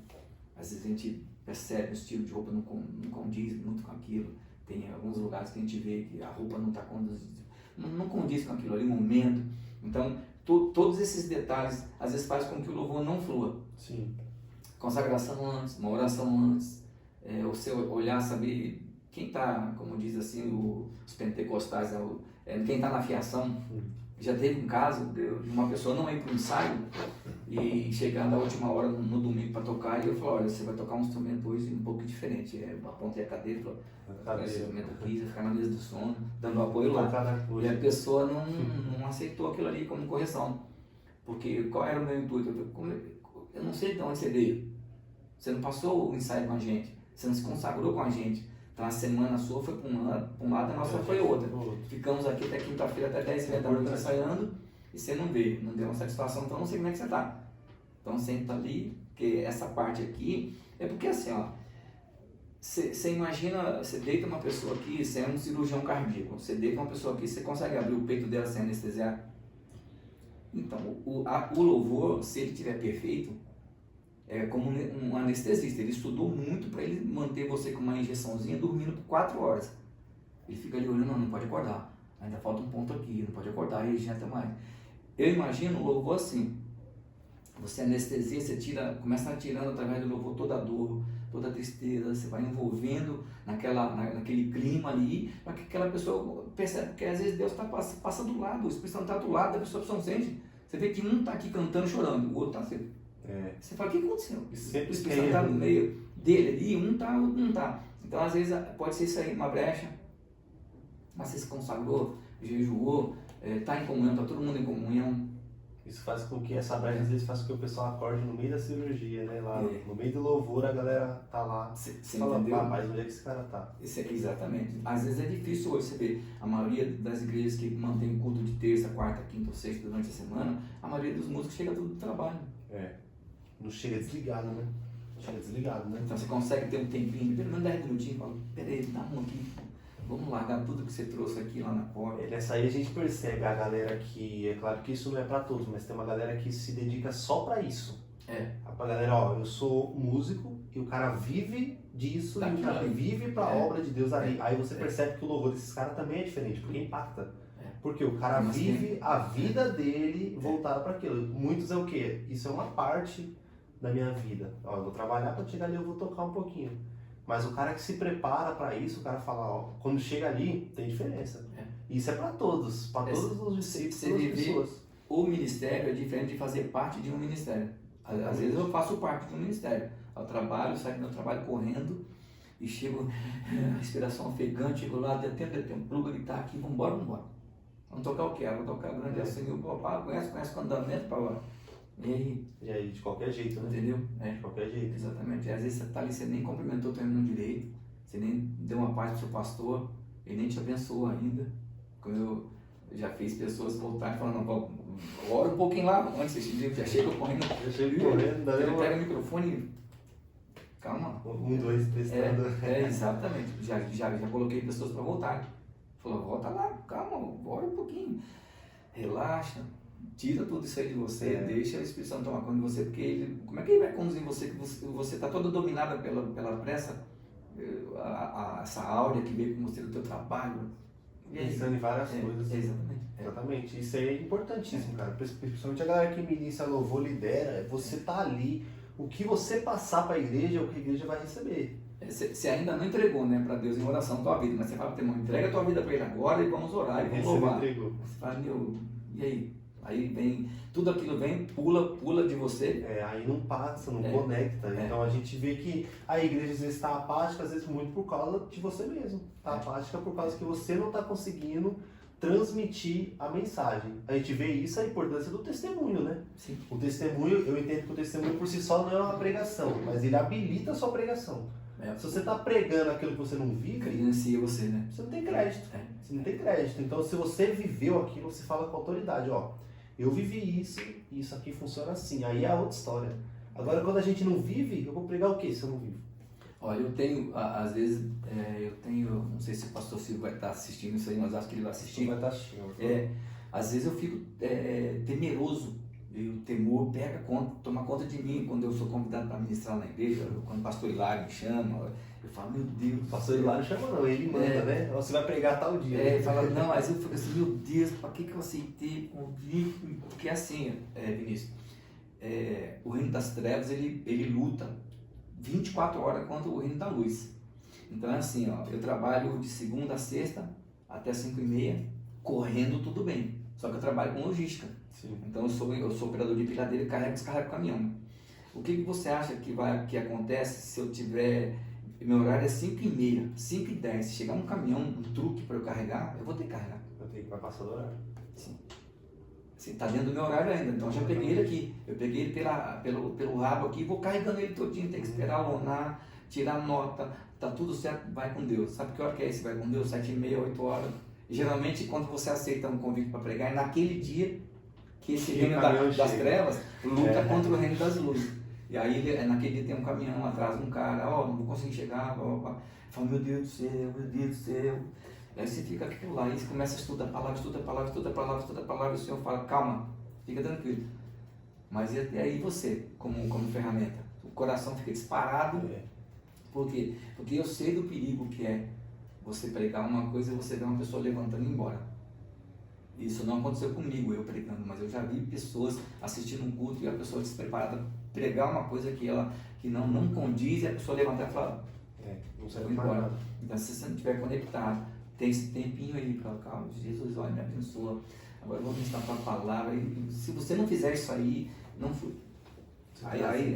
Às vezes a gente percebe o estilo de roupa não condiz muito com aquilo. Tem alguns lugares que a gente vê que a roupa não está não condiz com aquilo ali, no momento. Então, todos esses detalhes às vezes faz com que o louvor não flua. Sim. Consagração antes, uma oração antes, o seu olhar, saber quem está, como diz assim, os pentecostais, quem está na fiação. Já teve um caso de uma pessoa não ir para o ensaio e chegar na última hora no domingo para tocar, e eu falo, olha, você vai tocar um instrumento hoje um pouco diferente. Eu apontei a cadeira e falei, esse instrumento aqui, você vai ficar na mesa do som, dando apoio lá. E a pessoa não aceitou aquilo ali como correção. Porque qual era o meu intuito? Eu não sei de onde você veio. Você não passou o ensaio com a gente, você não se consagrou com a gente. Então a semana sua foi para um lado, a nossa foi outra. Ficamos aqui até quinta-feira, até 10h30 da noite ensaiando, e você não veio, não deu uma satisfação, então não sei como é que você está. Então senta ali, porque essa parte aqui é porque assim, ó, você imagina, você deita uma pessoa aqui, você é um cirurgião cardíaco, você deita uma pessoa aqui, você consegue abrir o peito dela sem anestesiar? Então, o louvor, se ele estiver perfeito, é como um anestesista, ele estudou muito para ele manter você com uma injeçãozinha dormindo por 4 horas. Ele fica ali olhando, não pode acordar, ainda falta um ponto aqui, não pode acordar, aí já está mais. Eu imagino o louvor assim, você anestesia, você começa tirando através do louvor toda a dor, toda a tristeza, você vai envolvendo naquele clima ali, para que aquela pessoa perceba que às vezes Deus passa do lado, o Espírito Santo está do lado, a pessoa não sente. Você vê que um está aqui cantando, chorando, o outro está assim. Você fala, o que aconteceu? O Espírito Santo está no meio dele ali, um está, o outro não está. Então às vezes pode ser isso aí, uma brecha, mas você se consagrou, jejuou, está em comunhão, está todo mundo em comunhão. Isso faz com que essa brecha às vezes faz com que o pessoal acorde no meio da cirurgia, né? Lá no meio do louvor a galera tá lá. Você fala, entendeu? Mas onde é que esse cara tá? Exatamente. Às vezes é difícil hoje você ver. A maioria das igrejas que mantém culto de terça, quarta, quinta ou sexta durante a semana, a maioria dos músicos chega tudo do trabalho. Não chega desligado, né? Chega desligado, né? Então você consegue ter um tempinho, pelo menos 10 minutinhos, fala, peraí, dá um aqui. Vamos largar tudo que você trouxe aqui lá na porta. Nessa aí a gente percebe a galera que, é claro que isso não é pra todos, mas tem uma galera que se dedica só pra isso. Pra galera, ó, eu sou músico e o cara vive disso, e o cara vive pra obra de Deus ali. Aí você percebe que o louvor desses caras também é diferente, porque impacta. Porque o cara vive a vida dele voltada para aquilo. Muitos é o quê? Isso é uma parte da minha vida. Ó, eu vou trabalhar para chegar ali, eu vou tocar um pouquinho. Mas o cara que se prepara para isso, o cara fala, ó, quando chega ali, tem diferença. Isso é para todos, para todos os discípulos, todas as pessoas. O ministério é diferente de fazer parte de um ministério. Às vezes eu faço parte de um ministério. Eu trabalho, saio do meu trabalho correndo e chego, respiração ofegante, chego lá, tem um plugo, ele tá aqui, vambora. Vamos tocar o quê? Vou tocar grande assim, o papai conhece o andamento, para E aí, de qualquer jeito, né? Entendeu? De qualquer jeito. Exatamente. E às vezes você está ali, você nem cumprimentou teu irmão direito, você nem deu uma paz pro seu pastor, ele nem te abençoou ainda. Como eu já fiz pessoas voltarem falando, não, ora um pouquinho lá, antes você já chega correndo. Já chega correndo, daí ele pega o microfone e... Calma. 1, 2, testando. Exatamente. Já coloquei pessoas para voltar. Falou, volta lá, calma, ora um pouquinho. Relaxa. Tira tudo isso aí de você, deixa o Espírito Santo tomar conta de você, porque como é que ele vai conduzir você, que você está toda dominada pela pressa, essa áurea que veio com você do teu trabalho. Pensando em várias coisas. Exatamente. Isso aí é importantíssimo, cara. Principalmente a galera que ministra louvor, lidera, você tá ali, o que você passar para a igreja é o que a igreja vai receber. Você ainda não entregou, né, para Deus em oração a tua vida, mas você fala, irmão, entrega a tua vida para Ele agora e vamos orar, e vamos louvar. Você fala, e aí? Aí vem, tudo aquilo vem, pula de você. Aí não passa, não conecta. Então a gente vê que a igreja às vezes está apática, às vezes muito por causa de você mesmo. Está apática por causa que você não está conseguindo transmitir a mensagem. A gente vê isso, a importância do testemunho, né? Sim. O testemunho, eu entendo que o testemunho por si só não é uma pregação, mas ele habilita a sua pregação. Se você está pregando aquilo que você não vive, credencia você, né? Você não tem crédito. Você não tem crédito. Então se você viveu aquilo, você fala com autoridade, ó. Eu vivi isso e isso aqui funciona assim. Aí é outra história. Agora, quando a gente não vive, eu vou pregar o quê se eu não vivo? Olha, eu tenho, às vezes, não sei se o pastor Silvio vai estar assistindo isso aí, mas acho que ele vai assistir. Vai estar assistindo. Às vezes eu fico temeroso, e o temor toma conta de mim quando eu sou convidado para ministrar na igreja, quando o pastor Hilário me chama. Eu falo, meu Deus. O pastor Hilário chama não, ele manda, né? Você vai pregar tal dia. Ele fala, não, mas eu fico assim, meu Deus, para que eu aceitei convite? Porque assim, Vinícius, o reino das trevas, ele luta 24 horas contra o reino da luz. Então é assim, ó, eu trabalho de segunda a sexta até 5h30, correndo tudo bem. Só que eu trabalho com logística. Sim. Então eu sou operador de empilhadeira e descarrego o caminhão. O que você acha que acontece se eu tiver... Meu horário é 5h30, 5h10. Se chegar um caminhão, um truque para eu carregar, eu vou ter que carregar. Eu tenho que vai passar do horário. Sim. Assim, tá dentro do meu horário ainda. Então eu já peguei ele aqui. Eu peguei ele pelo rabo aqui e vou carregando ele todinho. Tem que esperar lonar, tirar nota. Tá tudo certo, vai com Deus. Sabe que hora que é esse? Vai com Deus? 7h30, 8 horas. E, geralmente, quando você aceita um convite para pregar, é naquele dia que esse reino das trevas luta contra o reino das luzes. E aí, naquele dia tem um caminhão atrás, um cara, não vou conseguir chegar, fala, meu Deus do céu. Aí você fica aquilo lá, e você começa a estudar a palavra, e o Senhor fala, calma, fica tranquilo. Mas e aí você, como ferramenta? O coração fica disparado. Por quê? Porque eu sei do perigo que é você pregar uma coisa e você vê uma pessoa levantando e indo embora. Isso não aconteceu comigo, eu pregando, mas eu já vi pessoas assistindo um culto e a pessoa despreparada pregar uma coisa que não condiz, e a pessoa levantar e falar, Não vou serve embora. para nada. Então, se você não estiver conectado, tem esse tempinho aí para cá, Jesus, olha, me abençoa, agora eu vou me ensinar a tua palavra, e se você não fizer isso aí, não foi. Aí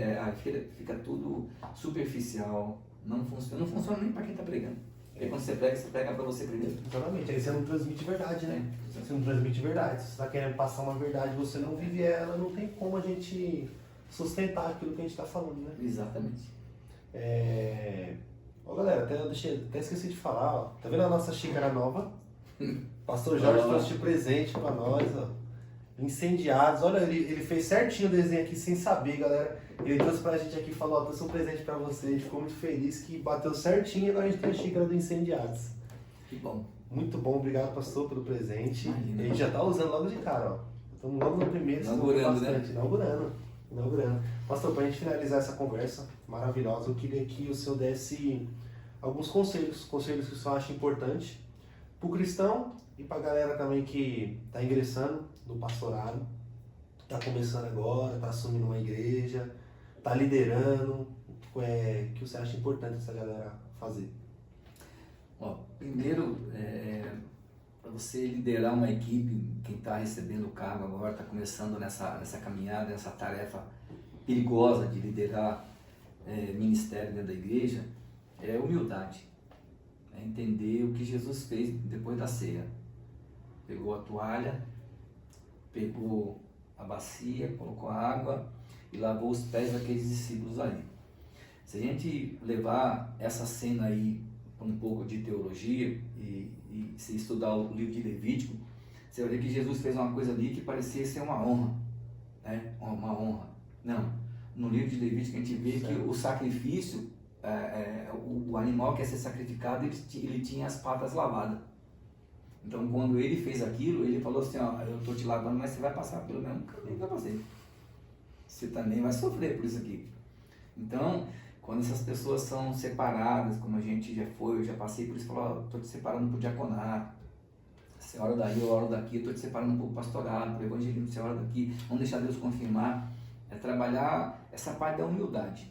fica tudo superficial, não funciona nem para quem está pregando. Porque quando você prega para você primeiro. Exatamente, aí você não transmite verdade, né? É. Você não transmite verdade. Se você está querendo passar uma verdade e você não vive ela, não tem como a gente sustentar aquilo que a gente está falando, né? Exatamente. Ó, galera, até esqueci de falar, ó. Tá vendo a nossa xícara nova? Pastor Jorge trouxe de presente para nós, ó. Incendiados. Olha, ele fez certinho o desenho aqui sem saber, galera. Ele trouxe pra gente aqui e falou, ó, trouxe um presente pra você. A gente ficou muito feliz que bateu certinho e agora a gente tem a xícara do Incendiados. Que bom. Muito bom, obrigado, pastor, pelo presente. Imagina. A gente já tá usando logo de cara, ó. Estamos logo no primeiro, Inaugurando, bastante. né? Inaugurando. Pastor, pra gente finalizar essa conversa maravilhosa, eu queria que o senhor desse alguns conselhos que o senhor acha importante pro cristão e pra galera também que tá ingressando no pastorado, tá começando agora, tá assumindo uma igreja, tá liderando, que você acha importante essa galera fazer? Ó, primeiro, para você liderar uma equipe, quem está recebendo o cargo agora, está começando nessa caminhada, nessa tarefa perigosa de liderar ministério dentro da igreja, é humildade. É entender o que Jesus fez depois da ceia. Pegou a toalha, pegou a bacia, colocou a água e lavou os pés daqueles discípulos ali. Se a gente levar essa cena aí para um pouco de teologia e se estudar o livro de Levítico, você vai ver que Jesus fez uma coisa ali que parecia ser uma honra, né? Uma honra. Não. No livro de Levítico a gente vê que o sacrifício, o animal que ia ser sacrificado, ele tinha as patas lavadas. Então, quando ele fez aquilo, ele falou assim, ó, eu estou te lavando, mas você vai passar pelo mesmo caminho que eu passei. Você também vai sofrer por isso aqui. Então, quando essas pessoas são separadas, como a gente já foi, eu já passei por isso, falou, estou te separando para o diaconato, você ora daí, eu oro daqui, estou te separando para o pastorado, para o evangelismo, você ora daqui, vamos deixar Deus confirmar. É trabalhar essa parte da humildade.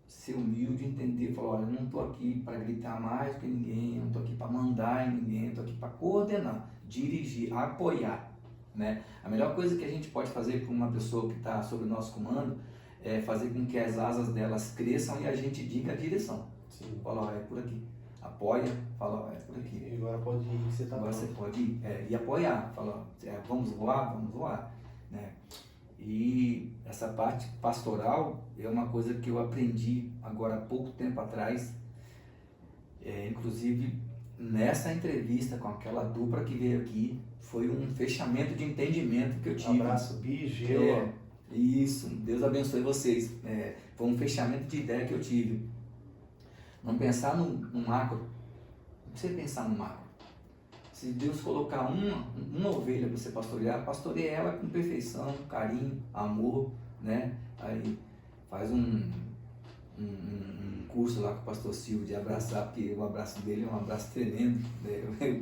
Ser humilde, entender, falar, olha, eu não estou aqui para gritar mais do que ninguém, eu não estou aqui para mandar em ninguém, eu estou aqui para coordenar, dirigir, apoiar, né? A melhor coisa que a gente pode fazer para uma pessoa que está sob o nosso comando é fazer com que as asas delas cresçam e a gente diga a direção. Sim. Fala, ó, é por aqui. Apoia, fala, ó, é por aqui. E agora pode ir, você tá Agora pronto. você pode ir e apoiar, fala, ó, vamos voar, né? E essa parte pastoral é uma coisa que eu aprendi agora há pouco tempo atrás, inclusive nessa entrevista com aquela dupla que veio aqui, foi um fechamento de entendimento que eu tive. Abraço, Bigel. Isso, Deus abençoe vocês. Foi um fechamento de ideia que eu tive. Não pensar no macro, não precisa pensar no macro. Se Deus colocar uma ovelha para você pastorear, pastoreie ela com perfeição, carinho, amor, né? Aí faz um curso lá com o pastor Silvio de abraçar, porque o abraço dele é um abraço tremendo. Né? Eu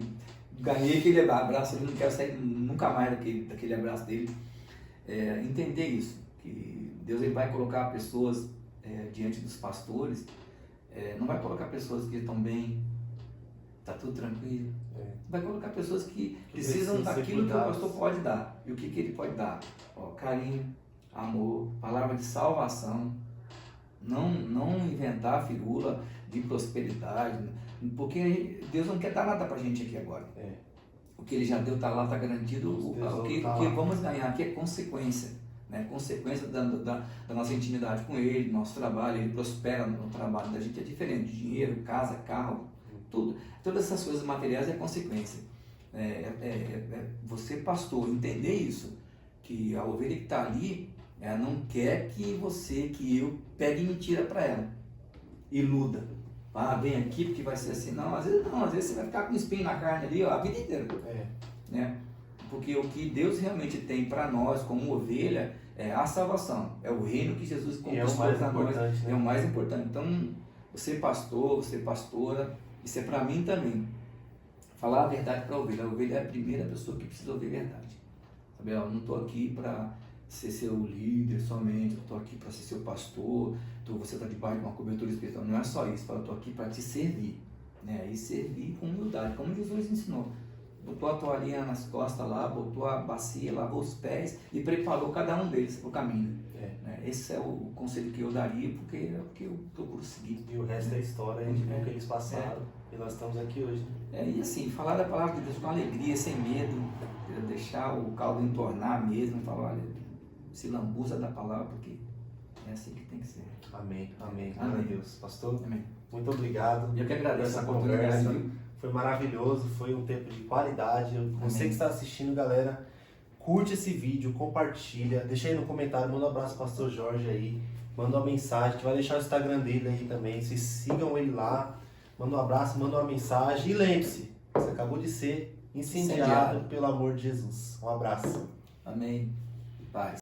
ganhei aquele abraço, eu não quero sair nunca mais daquele abraço dele. Entender isso, que Deus ele vai colocar pessoas diante dos pastores, não vai colocar pessoas que estão bem, está tudo tranquilo. Vai colocar pessoas que precisam daquilo que o pastor pode dar. E o que ele pode dar? Carinho, amor, palavra de salvação. Não inventar figura de prosperidade, porque Deus não quer dar nada pra gente aqui agora. O que ele já deu está lá, está garantido. O que vamos ganhar aqui é consequência. Né? Consequência da nossa intimidade com ele, do nosso trabalho. Ele prospera no trabalho da gente, é diferente. Dinheiro, casa, carro, tudo. Todas essas coisas materiais é consequência. Você, pastor, entender isso, que a ovelha que está ali, ela não quer que eu pegue mentira para ela, iluda. Vem aqui porque vai ser assim. Não, às vezes você vai ficar com espinho na carne ali, ó, a vida inteira. Né? Porque o que Deus realmente tem para nós como ovelha é a salvação, é o reino que Jesus conquistou para nós, né? É o mais importante. Então, você pastor, você pastora, isso é para mim também. falar a verdade para a ovelha é a primeira pessoa que precisa ouvir a verdade. Sabe? Eu não estou aqui para ser seu líder somente, eu estou aqui para ser seu pastor, você está debaixo de uma cobertura espiritual. Não é só isso, eu estou aqui para te servir, né? E servir com humildade, como Jesus ensinou. Botou a toalhinha nas costas lá, botou a bacia, lavou os pés e preparou cada um deles para o caminho. Né? Esse é o conselho que eu daria, porque é o que eu procuro seguir. E o resto é história, a gente viu o que eles passaram e nós estamos aqui hoje. E assim, falar da palavra de Deus com alegria, sem medo, deixar o caldo entornar mesmo, falar, olha, se lambuza da palavra, porque é assim que tem que ser. Amém, amém. Glória a Deus. Pastor, Amém. muito obrigado. Eu que agradeço essa a oportunidade, conversa. viu? Foi maravilhoso, foi um tempo de qualidade. Você que está assistindo, galera, curte esse vídeo, compartilha, deixa aí no comentário, manda um abraço pro Pastor Jorge aí, manda uma mensagem, a gente vai deixar o Instagram dele aí também, vocês sigam ele lá, manda um abraço, manda uma mensagem e lembre-se, você acabou de ser incendiado pelo amor de Jesus. Um abraço. Amém. Paz.